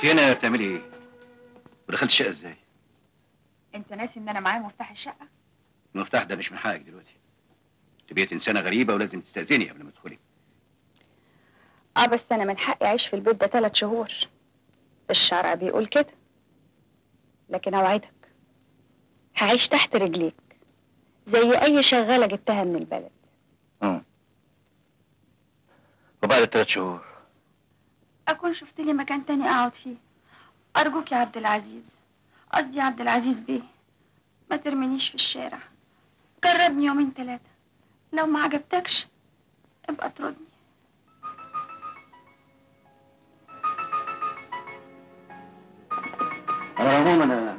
هنا بتعملي ايه؟ ودخلت الشقه ازاي؟ انت ناسي ان انا معايا مفتاح الشقه؟ المفتاح ده مش من حقك دلوقتي. انت بقيت انسانه غريبه ولازم تستاذني قبل ما تدخلي. بس انا من حقي اعيش في البيت ده 3 شهور. الشرع بيقول كده. لكن اوعدك هعيش تحت رجليك زي اي شغاله جبتها من البلد. وبعد ال3 شهور اكون شفت لي مكان تاني اقعد فيه. ارجوك يا عبد العزيز، قصدي عبد العزيز بيه، ما ترمينيش في الشارع. جربني 2 3، لو ما عجبتكش ابقى تردني. على العموم انا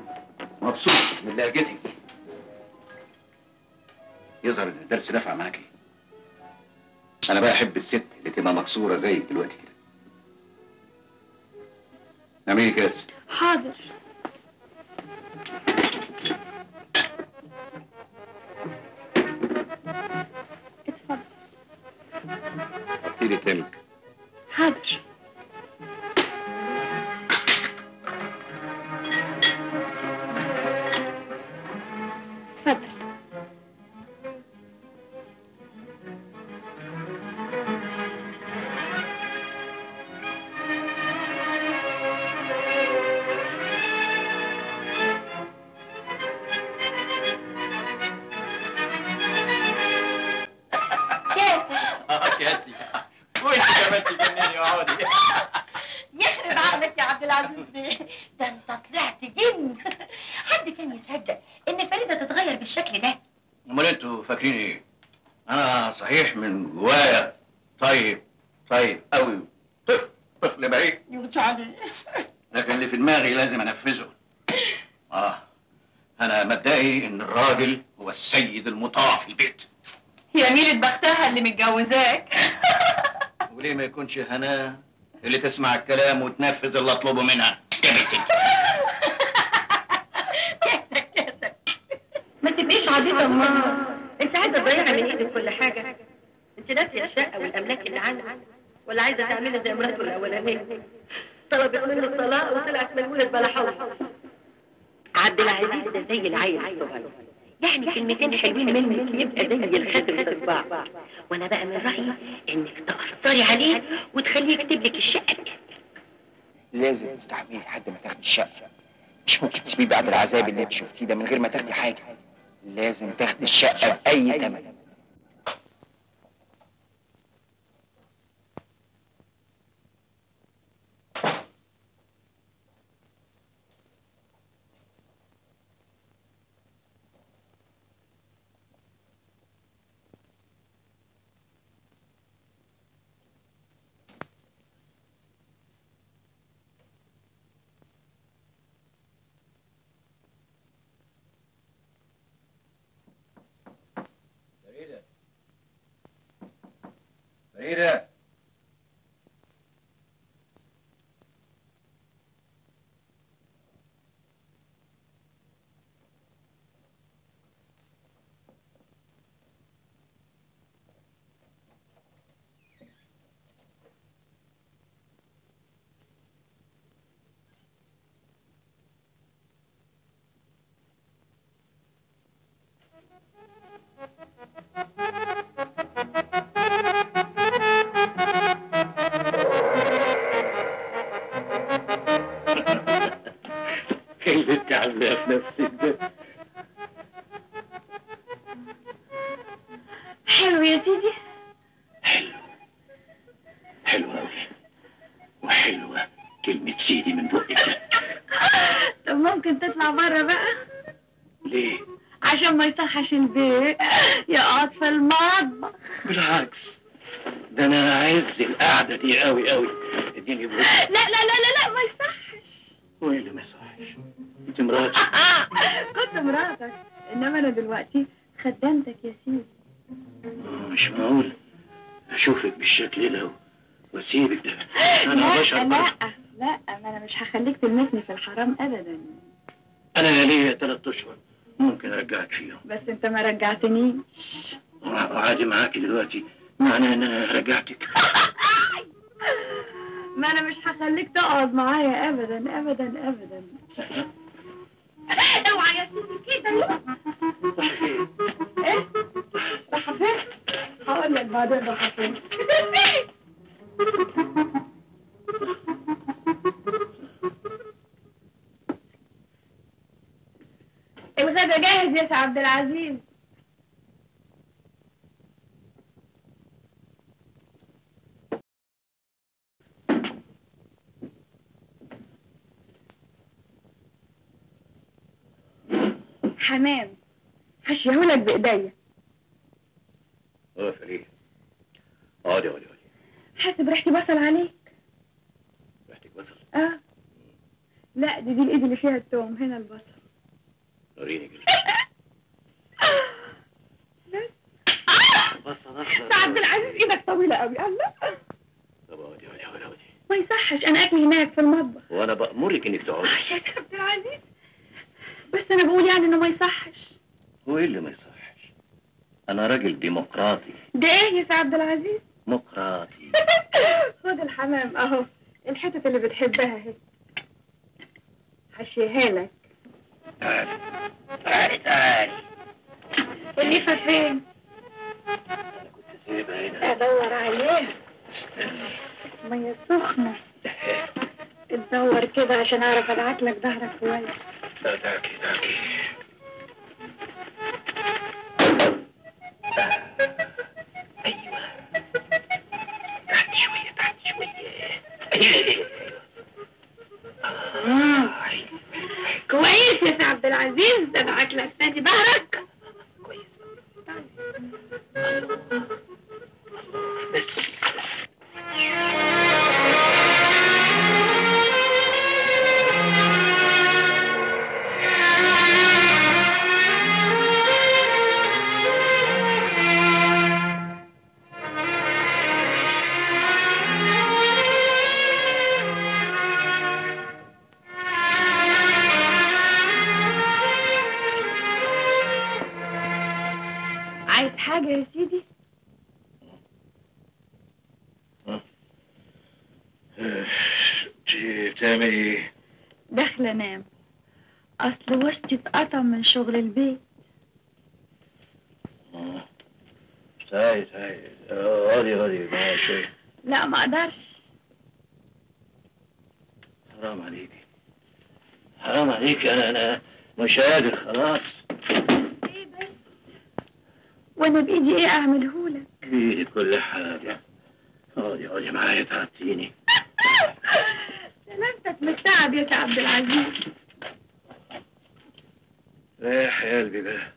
مبسوط من لهجتك دي. يظهر ان الدرس نفع معاكي. انا بقى احب الست اللي تبقى مكسوره زيك دلوقتي كده. اعملي كاس. حاضر. اتفضل. حطي لي تلج. حاضر. اتفضل. كاسي. وانت كمان تجنني اقعدي. يخرب عقلك يا عبد العزيز بيه، ده انت طلعت جن. حد كان يصدق ان فريده تتغير بالشكل ده؟ امال انتوا فاكرين ايه؟ انا صحيح من جوايا طيب قوي، طفل بريء، يوجع عليه. لكن اللي في دماغي لازم انفذه. انا مبدئي ان الراجل هو السيد المطاع في البيت. يا ميلة بختها اللي متجوزاك. وليه ما يكونش هناه اللي تسمع الكلام وتنفذ اللي اطلبه منها؟ ما تبقيش عبيطه امال، انت عايزه تضيعي من ايدك كل حاجه؟ انت ناسيه الشقه والاملاك اللي عندك، ولا عايزه تعملي زي مراته الاولانيه طلبت منه الطلاق وطلعت مجنونه بلا حول؟ عبد العزيز ده زي العيل الصغير، يعني كلمتين حلوين منك يبقى زي الخاتم في صباع. وانا بقى من رايي انك تأثري عليه وتخليه يكتب لك الشقه باسمك. لازم تستحملي لحد ما تاخدي الشقه، مش ممكن تسيبيه بعد العذاب اللي انت شفتيه ده من غير ما تاخدي حاجه. لازم تاخدي الشقه باي ثمن. فريدة، اللي انت عاملاه في نفسك ده حلو يا سيدي. حلو قوي، وحلوه كلمه سيدي من بقك. طب ممكن تطلع بره بقى؟ ليه؟ عشان ما يصحش البيت يقعد في المطبخ. بالعكس، ده انا عايز القعده دي قوي قوي. اديني بص. لا لا لا لا لا، ما يصحش. وايه اللي ما يصحش؟ انت مراتي. كنت مراتك، انما انا دلوقتي خدامتك يا سيدي. مش معقول اشوفك بالشكل ده واسيبك. ده انا بشر لا لا، ما انا مش هخليك تلمسني في الحرام ابدا. انا ليا 3 اشهر ممكن ارجعك فيهم، بس انت ما رجعتنيش. وعادي معاكي دلوقتي معناه ان انا رجعتك. ما انا مش هخليك تقعد معايا ابدا ابدا ابدا. اوعى يا سيدي كده. راح فين؟ ايه؟ راح فين؟ هقول لك بعدين راح فين. الغدا جاهز يا سي عبد العزيز. حمام هشيهولك بايديا. يا فريد، اقعدي. حاسب ريحتي بصل عليك. ريحتك بصل؟ لا دي الايد اللي فيها التوم، هنا البصل. وريني كده. بس عبد العزيز ايدك طويله قوي. الله، طب اقعدي ما يصحش انا اكل هناك في المطبخ. وانا بأمرك انك تقعدي. يا سيدي عبد العزيز، بس انا بقول يعني انه ما يصحش. هو ايه اللي ما يصحش؟ انا راجل ديمقراطي. ده ايه يا سيدي عبد العزيز؟ ديمقراطي. خد الحمام اهو، الحتت اللي بتحبها اهي، حشيها لك. تعالي. الليفه فين؟ انا كنت سايبها هنا. ادور عليها. ميه سخنه. تدور كده عشان اعرف ادعك لك ظهرك كويس. دعكي. ايوه، تحت شويه. كويس يا سي عبد العزيز، ادعك لك تاني ظهرك كويس. الله بس. عايز حاجه يا سيدي؟ بتعمل ايه؟ داخله انام، اصل وسطي اتقطم من شغل البيت. تعالي اقعدي معايا شويه. لا ما اقدرش. حرام عليكي. انا مش قادر خلاص. ايه بس؟ وانا بايدي ايه اعملهولك؟ بايدي كل حاجه. اقعدي معايا، تعبتيني. سلامتك من التعب يا سي عبد العزيز. ريح يا قلبي بقى،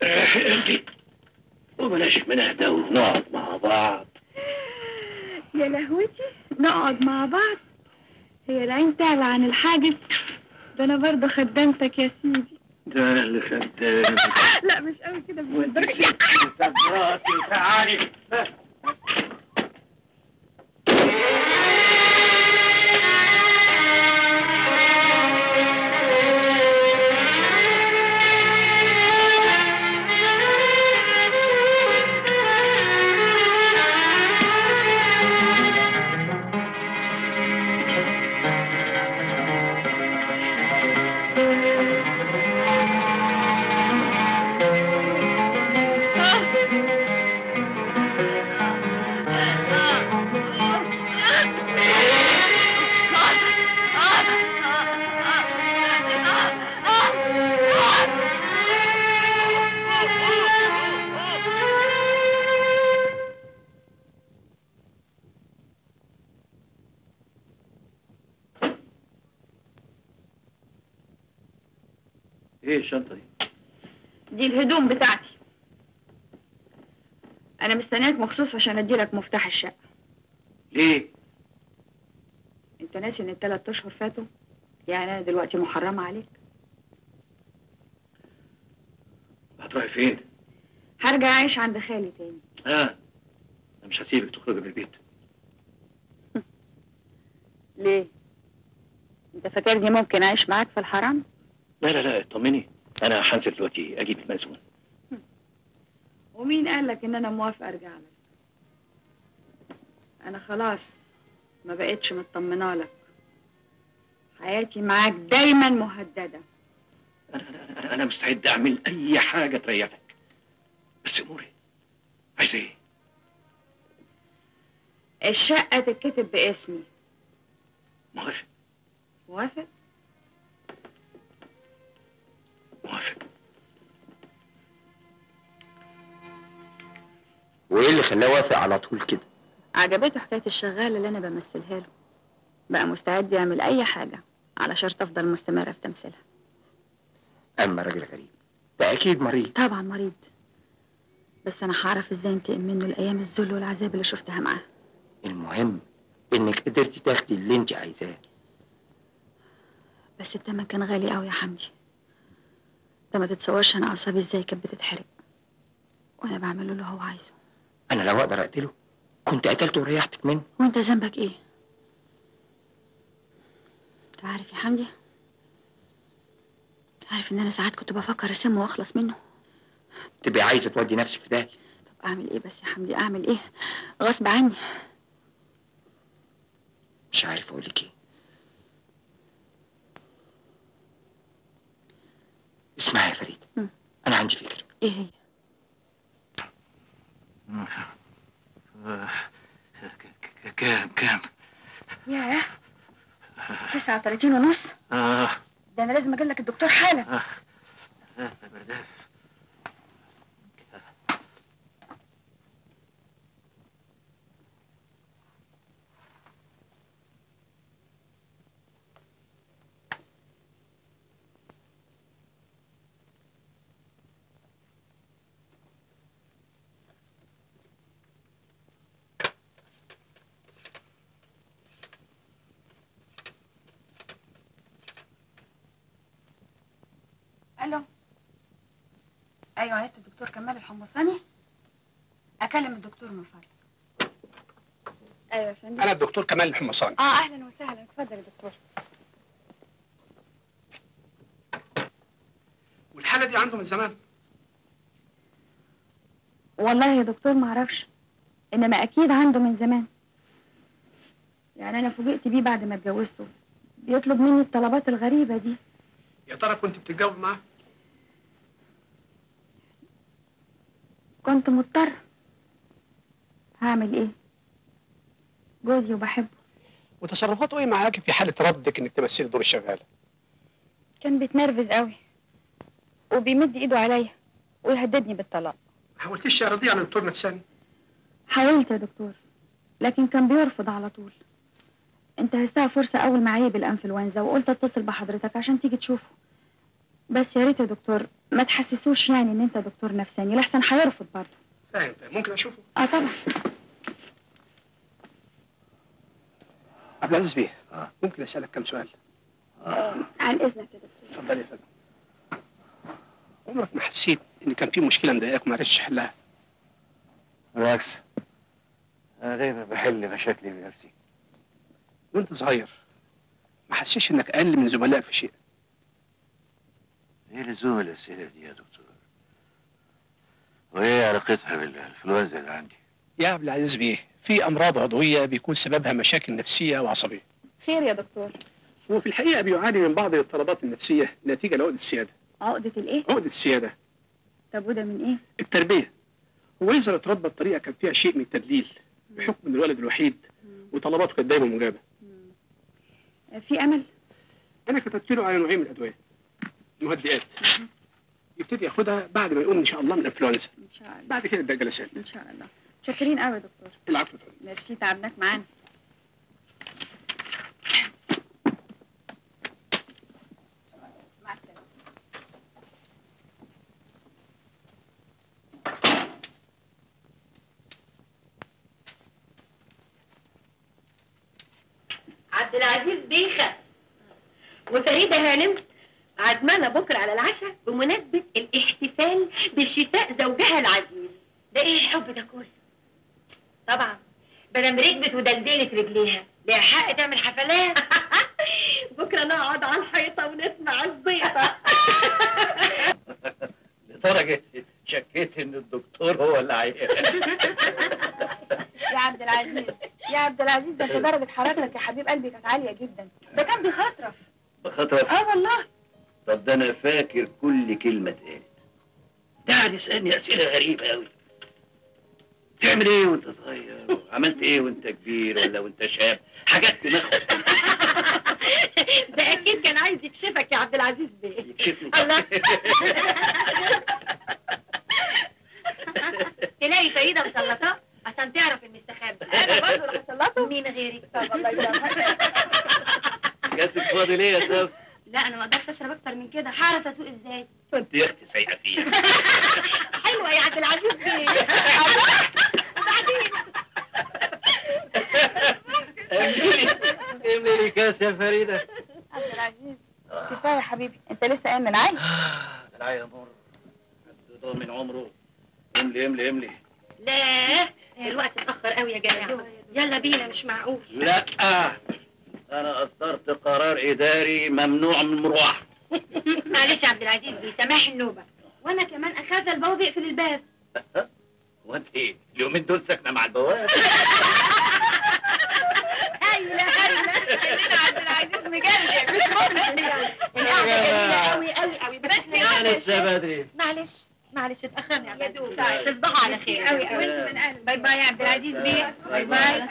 ريح يا قلبي، وبلاش منهدى ونقعد مع بعض. يا لهوتي، نقعد مع بعض؟ هي العين تعلى عن الحاجب؟ ده انا برضه خدمتك يا سيدي. ده انا اللي خدامك. لا مش قوي كده وانت ستي راسي. تعالي. ايه الشنطه دي؟ دي الهدوم بتاعتي. انا مستنياك مخصوص عشان اديلك مفتاح الشقه. ليه؟ انت ناسي ان ال3 اشهر فاتوا؟ يعني انا دلوقتي محرمه عليك. هتروحي فين؟ هرجع اعيش عند خالي تاني. انا مش هسيبك تخرجي من البيت. ليه؟ انت فاكرني ممكن اعيش معاك في الحرام؟ لا اطمني، انا هنزل دلوقتي اجيب المأذون. ومين قالك ان انا موافقه ارجع لك؟ انا خلاص ما بقتش مطمنه لك. حياتي معاك دايما مهدده. انا مستعد اعمل اي حاجه تريحك، بس اموري عايز ايه؟ الشقه تتكتب باسمي. موافق. موافق؟ موافق. وايه اللي خلاه وافق على طول كده؟ عجبته حكايه الشغاله اللي انا بمثلها له. بقى مستعد يعمل اي حاجه على شرط افضل مستمره في تمثيلها. اما راجل غريب ده اكيد مريض. طبعا مريض، بس انا هعرف ازاي انتقم منه الايام الذل والعذاب اللي شفتها معاه. المهم انك قدرتي تاخدي اللي انت عايزاه. بس التمن كان غالي قوي يا حمدي. انت ما تتصورش انا اعصابي ازاي كانت بتتحرق. وانا بعمل له اللي هو عايزه. انا لو اقدر اقتله كنت قتلته وريحتك منه. وانت ذنبك ايه؟ انت عارف يا حمدي، عارف ان انا ساعات كنت بفكر اسمه واخلص منه. تبقي عايزه تودي نفسك في داهيه. طب اعمل ايه بس يا حمدي، اعمل ايه؟ غصب عني. مش عارف اقول لك ايه. اسمعي يا فريد، انا عندي فكره. ايه هي؟ كام؟ ياه 39.5. ده انا لازم اجيب لك الدكتور حالا. الو. ايوه عيادة الدكتور كمال الحمصاني. اكلم الدكتور من فضلك. ايوه يا فندم. انا الدكتور كمال الحمصاني. اهلا وسهلا، اتفضل يا دكتور. والحاله دي عنده من زمان؟ والله يا دكتور ما اعرفش، انما اكيد عنده من زمان. يعني انا فوجئت بيه بعد ما اتجوزته بيطلب مني الطلبات الغريبه دي. يا ترى كنت بتتجاوب معاه؟ كنت مضطر، هعمل ايه؟ جوزي وبحبه. وتصرفاته ايه معاك في حاله رفضك انك تمثلي دور الشغاله؟ كان بيتنرفز قوي وبيمد ايده عليا ويهددني بالطلاق. ما حاولتيش تعرضيه على دكتور نفساني؟ حاولت يا دكتور لكن كان بيرفض على طول. انتهزتها فرصه اول ما عيب الانفلونزا وقلت اتصل بحضرتك عشان تيجي تشوفه. بس يا ريت يا دكتور ما تحسسوش يعني ان انت دكتور نفساني، لحسن هيرفض برضه. فاهم. ممكن اشوفه؟ طبعا. عبد العزيز بيه، ممكن اسالك كم سؤال؟ عن اذنك يا دكتور. اتفضل يا فندم. عمرك ما حسيت ان كان في مشكله مضايقاك وما عرفتش تحلها؟ بالعكس، انا دايما بحل مشاكلي بنفسي. وانت صغير ما حسيتش انك اقل من زملائك في شيء؟ ايه لزوم الاسئله دي يا دكتور؟ وايه علاقتها بالانفلونزا اللي عندي؟ يا عبد العزيز بيه، في امراض عضويه بيكون سببها مشاكل نفسيه وعصبيه. خير يا دكتور؟ هو في الحقيقه بيعاني من بعض الاضطرابات النفسيه نتيجه لعقده السياده. عقده الايه؟ عقده السياده. طب وده من ايه؟ التربيه. هو يظهر اتربى بطريقه كان فيها شيء من التدليل بحكم ان الولد الوحيد وطلباته كانت دايما مجابه. في امل؟ انا كتبت له على نوعين من الادويه مهدئات يبتدي ياخدها بعد ما يقوم ان شاء الله من الانفلونزا. ان شاء الله. بعد كده يبدا جلسات. ان شاء الله. شاكرين قوي يا دكتور. العفو يا فندم. ميرسي، تعبناك معانا. مع السلامه. عبد العزيز بيخة وفريدة هانم عزمانة بكرة على العشاء بمناسبة الاحتفال بشفاء زوجها العزيز. ده ايه الحب ده كله؟ طبعا مدام ركبت ودلدلت رجليها ليها حق تعمل حفلات. بكرة نقعد على الحيطة ونسمع الزيطة. لدرجه شكيت ان الدكتور هو اللي عيان. يا عبد العزيز، يا عبد العزيز، ده انت درجه حرارتك يا حبيب قلبي كانت عاليه جدا. ده كان بيخطرف. بخطر؟ والله. طب ده انا فاكر كل كلمه اتقالت. ده قاعد يسالني اسئله غريبه قوي. تعمل ايه وانت صغير؟ عملت ايه وانت كبير ولا وانت شاب؟ حاجات تنخوت. ده اكيد كان عايز يكشفك يا عبد العزيز بيه. يكشفني؟ الله. تلاقي فريدة مسلطاه عشان تعرف المستخبي. انا برضه اللي هسلطه. مين غيري؟ طب الله يسامحك. كاسب فاضي ليه يا سوسن؟ لا انا ما اقدرش اشرب اكتر من كده، هعرف اسوق ازاي؟ انت يا اختي سايقه فيها. حلوه يا عبد العزيز بيه. الله. وبعدين املي لي كاس يا فريده. عبد العزيز كفايه يا حبيبي، انت لسه قايم من عين. العين مر. حد ضامن عمره. املي املي املي. لا الوقت اتأخر قوي يا جماعة، يلا بينا مش معقول. لا انا اصدرت قرار اداري ممنوع من المروح. معلش يا عبد العزيز بيسامح النوبة. وانا كمان اخاف البواب يقفل الباب. وانت ايه اليومين دول ساكنه مع البواب؟ هايلة خلينا عبد العزيز مجنن مش ممكن يعني. القعدة جميلة قوي قوي قوي بس انا لسه بدري. معلش اتأخرنا يا دوب. تصبحوا على خير قوي قوي. وانت من اهل. باي باي يا عبد العزيز بيه. باي باي.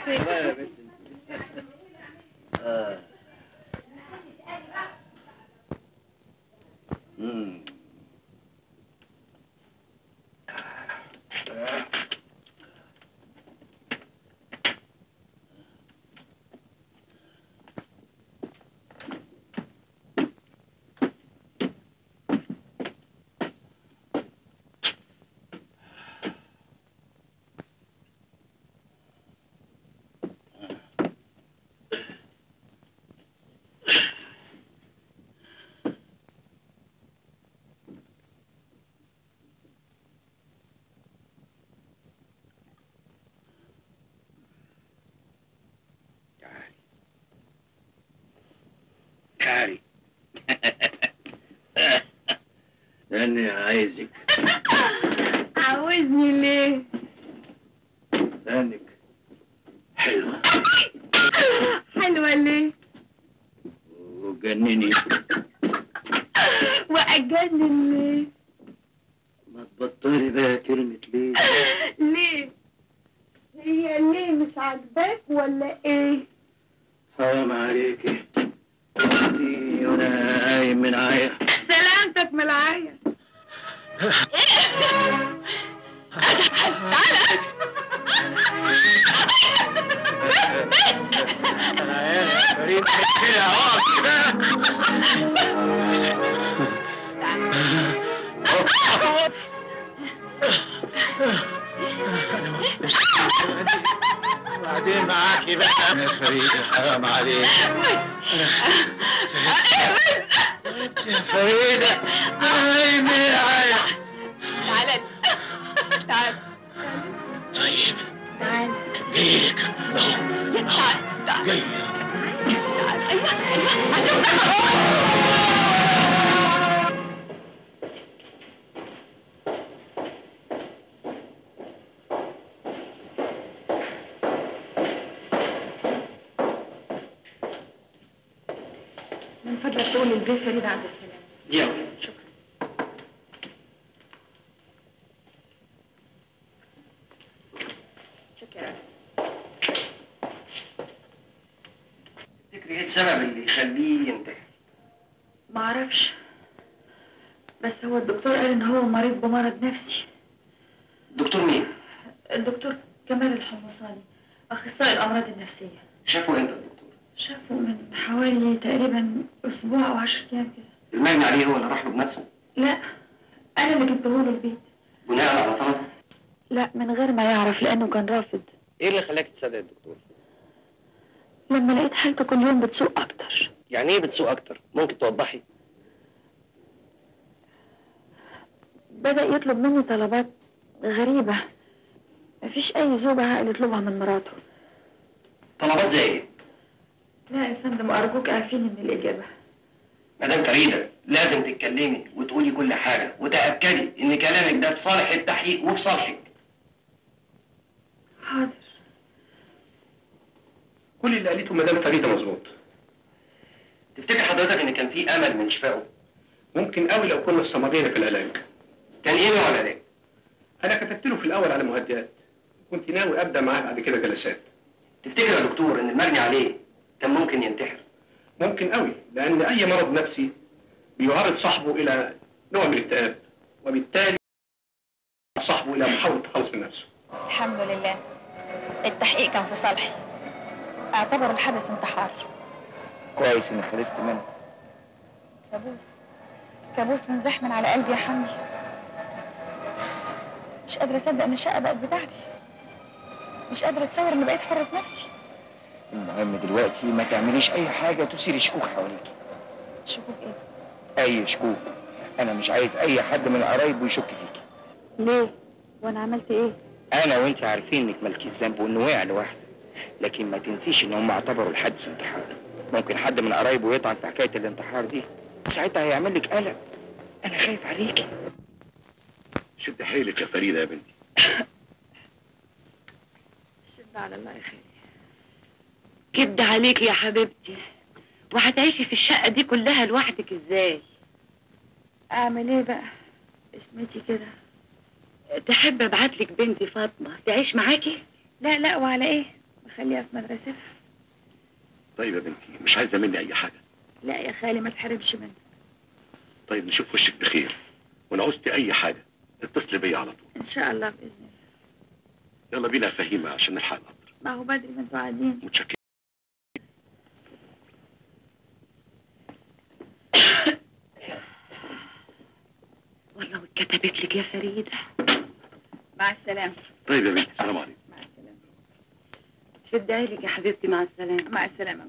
تعالي. لاني عايزك. عاوزني ليه؟ لانك حلوه. حلوة ليه؟ وجنني. وأجنن ليه؟ ما تبطلي بقى كلمه ليه. ليه؟ هي ليه مش عاجباك ولا ايه؟ حرام عليكي. انتي وانا قايم من عيا. سلامتك من العيا. انا عيال يا فريد كده اقف بعدين معاكي بقى يا فريد. حرام عليك يا فريدة. قايم من عيا. تعال. طيب تعال. جايلك اهو. جاي. من فضلك تقول للبيه فريد عبد السلام. يلا. شكرا. شكرا. تفتكري ايه السبب اللي يخليه ينتحر؟ معرفش، بس هو الدكتور قال ان هو مريض بمرض نفسي. دكتور مين؟ الدكتور كمال الحمصاني، اخصائي الامراض النفسيه. شافه امتى الدكتور؟ شافه من حوالي تقريبا اسبوع او 10 ايام كده. المجني عليه هو اللي راح له بنفسه؟ لا، انا اللي جبته له البيت. بناء على طلبه؟ لا، من غير ما يعرف لانه كان رافض. ايه اللي خلاك تصدق الدكتور؟ لما لقيت حالته كل يوم بتسوء اكتر. يعني ايه بتسوء اكتر؟ ممكن توضحي؟ بدأ يطلب مني طلبات غريبة مفيش أي زوجة عاقل يطلبها من مراته. طلبات زي ايه؟ لا يا فندم، أرجوك عارفين من الإجابة. مدام فريدة، لازم تتكلمي وتقولي كل حاجة وتأكدي إن كلامك ده في صالح التحقيق وفي صالحك. حاضر. كل اللي قالته مدام فريدة مظبوط. تفتكر حضرتك إن كان في أمل من شفائه؟ ممكن قوي لو كنا استمرينا في العلاج. كان إيه نوع العلاج؟ أنا كتبت له في الأول على مهدئات، كنت ناوي أبدأ معاه بعد كده جلسات. تفتكر يا دكتور إن المجني عليه كان ممكن ينتحر؟ ممكن قوي، لأن أي مرض نفسي بيعرض صاحبه إلى نوع من الاكتئاب، وبالتالي صاحبه إلى محاولة التخلص من نفسه. الحمد لله، التحقيق كان في صالحي. اعتبر الحدث انتحار. كويس إنك خلصت منه. كابوس من زحم على قلبي يا حمدي. مش قادرة أصدق إن الشقة بقت بتاعتي. مش قادرة أتصور إني بقيت حرة نفسي. المهم دلوقتي ما تعمليش أي حاجة تثير شكوك حواليك. شكوك إيه؟ أي شكوك. أنا مش عايز أي حد من قرايبه يشك فيك. ليه؟ وانا عملت ايه؟ انا وانت عارفين انك مالكيش ذنب وانه وقع لوحده، لكن ما تنسيش ان هم اعتبروا الحادث انتحار. ممكن حد من قرايبه يطعن في حكايه الانتحار دي، ساعتها هيعمل لك قلق. انا خايف عليكي. شد حيلك يا فريده يا بنتي. شد على الله يا خالي. كبد عليك يا حبيبتي، وهتعيشي في الشقه دي كلها لوحدك ازاي؟ اعمل ايه بقى؟ اسمتي كده. تحب ابعتلك بنتي فاطمه تعيش معاكي؟ لا لا، وعلى ايه؟ بخليها في مدرستها. طيب يا بنتي مش عايزه مني اي حاجه؟ لا يا خالي ما تحرمش منك. طيب نشوف وشك بخير، ولو عوزتي اي حاجه اتصلي بيا على طول. ان شاء الله باذن الله. يلا بينا يا فهيمه عشان نلحق القطر. ما هو بدري ما انتوا قاعدين. متشكر. والله واتكتبت لك يا فريده. مع السلامه. طيب يا بنتي سلام عليكم. مع السلامه. شد عيلك يا حبيبتي، مع السلامه. مع السلامه.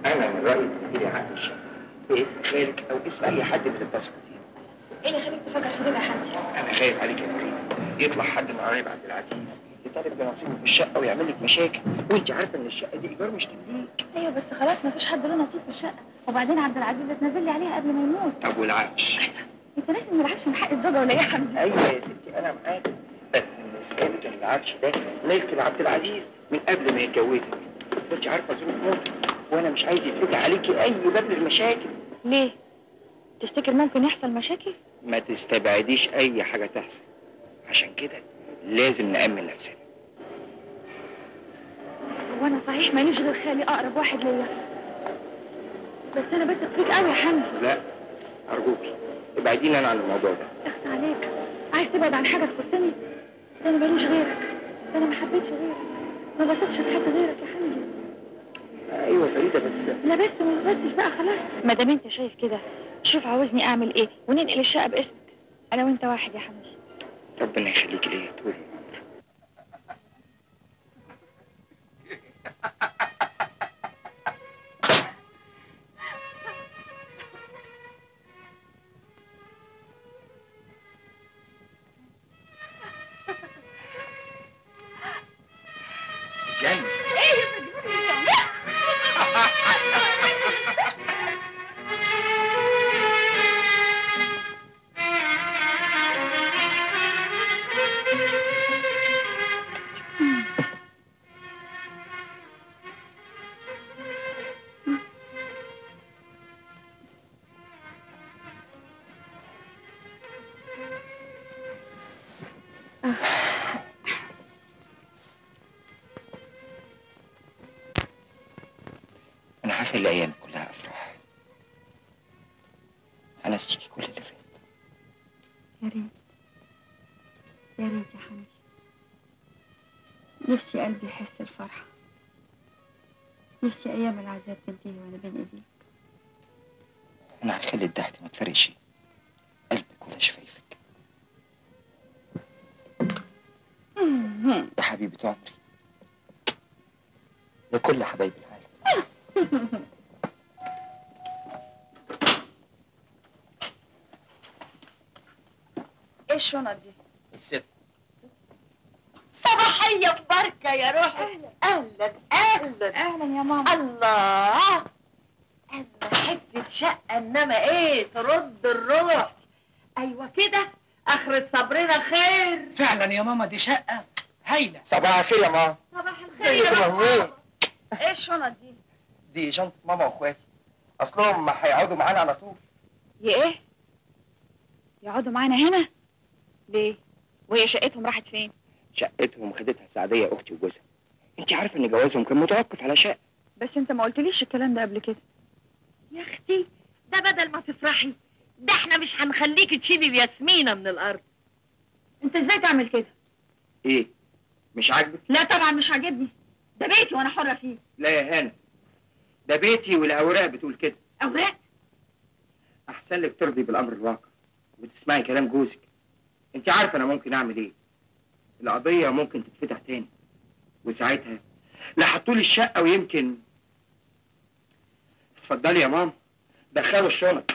انا من رايي تديري عقد الشقه باسم خالك او اسم اي حد من اللي بتثقوا فيه. ايه اللي خليك تفكر في كده يا حمدي؟ انا خايف عليك يا فريده، يطلع حد من قرايب عبد العزيز يطالب بنصيبه في الشقه ويعمل لك مشاكل، وانت عارفه ان الشقه دي ايجار مش تمليك. ايوه بس خلاص ما فيش حد له نصيب في الشقه، وبعدين عبد العزيز اتنازل لي عليها قبل ما يموت. طب والعفش؟ انت ناسي ان العفش من حق الزوجه ولا ايه يا حمدي؟ ايوه يا ستي انا معاك، بس من الثابت ان العفش ده ملك لعبد العزيز من قبل ما يتجوزك، وانت عارفه ظروف موته، وانا مش عايز يتفتح عليكي اي باب للمشاكل. ليه؟ تفتكر ممكن يحصل مشاكل؟ ما تستبعديش اي حاجه تحصل، عشان كده لازم نأمن نفسنا. هو انا صحيح ماليش غير خالي اقرب واحد ليا، بس انا بثق فيك قوي يا حمدي. لا ارجوكي ابعديني انا عن الموضوع ده. اخص عليك، عايز تبعد عن حاجه تخصني؟ ده انا ماليش غيرك، ده انا ما حبيتش غيرك، ما بثقش في حد غيرك يا حمدي. ايوه فريده بس لا بس ما بسش بقى خلاص. ما دام انت شايف كده شوف عاوزني اعمل ايه وننقل الشقه باسمك، انا وانت واحد يا حمدي. ربنا يخليكي ليا طول العمر. جنن. أنا هخلي أيامي كلها أفراح، هنسيكي كل اللي فات. يا ريت يا ريت يا حمدي، نفسي قلبي يحس الفرحة، نفسي أيام العذاب تنتهي وأنا بين إيديك. أنا هخلي الضحك ما تفرقش قلبك ولا شفايفك. يا حبيبة عمري، يا كل حبايب العالم. ايه الشنط دي؟ الست. صباحيه مباركه يا روحي. اهلا اهلا اهلا يا ماما. الله، اما حته شقه انما ايه ترد الروح. ايوه كده، اخرة صبرنا خير. فعلا يا ماما دي شقه هايله. صباح الخير يا ماما. صباح الخير يا ماما. ايه الشنط دي؟ دي شنطة ماما واخواتي، اصلهم هيقعدوا معانا على طول. يا ايه؟ يقعدوا معانا هنا؟ ليه؟ وهي شقتهم راحت فين؟ شقتهم خدتها سعدية اختي وجوزها. انت عارفة ان جوازهم كان متوقف على شقة. بس انت ما قلتليش الكلام ده قبل كده. يا اختي ده بدل ما تفرحي، ده احنا مش هنخليكي تشيلي الياسمينه من الارض. انت ازاي تعمل كده؟ ايه؟ مش عاجبك؟ لا طبعا مش عاجبني، ده بيتي وانا حرة فيه. لا يا هانم، ده بيتي والاوراق بتقول كده. اوراق؟ احسن لك ترضي بالامر الواقع وتسمعي كلام جوزك. انت عارفه انا ممكن اعمل ايه. القضيه ممكن تتفتح تاني، وساعتها لا حطولي الشقه ويمكن. اتفضلي يا ماما، دخلوا الشنط.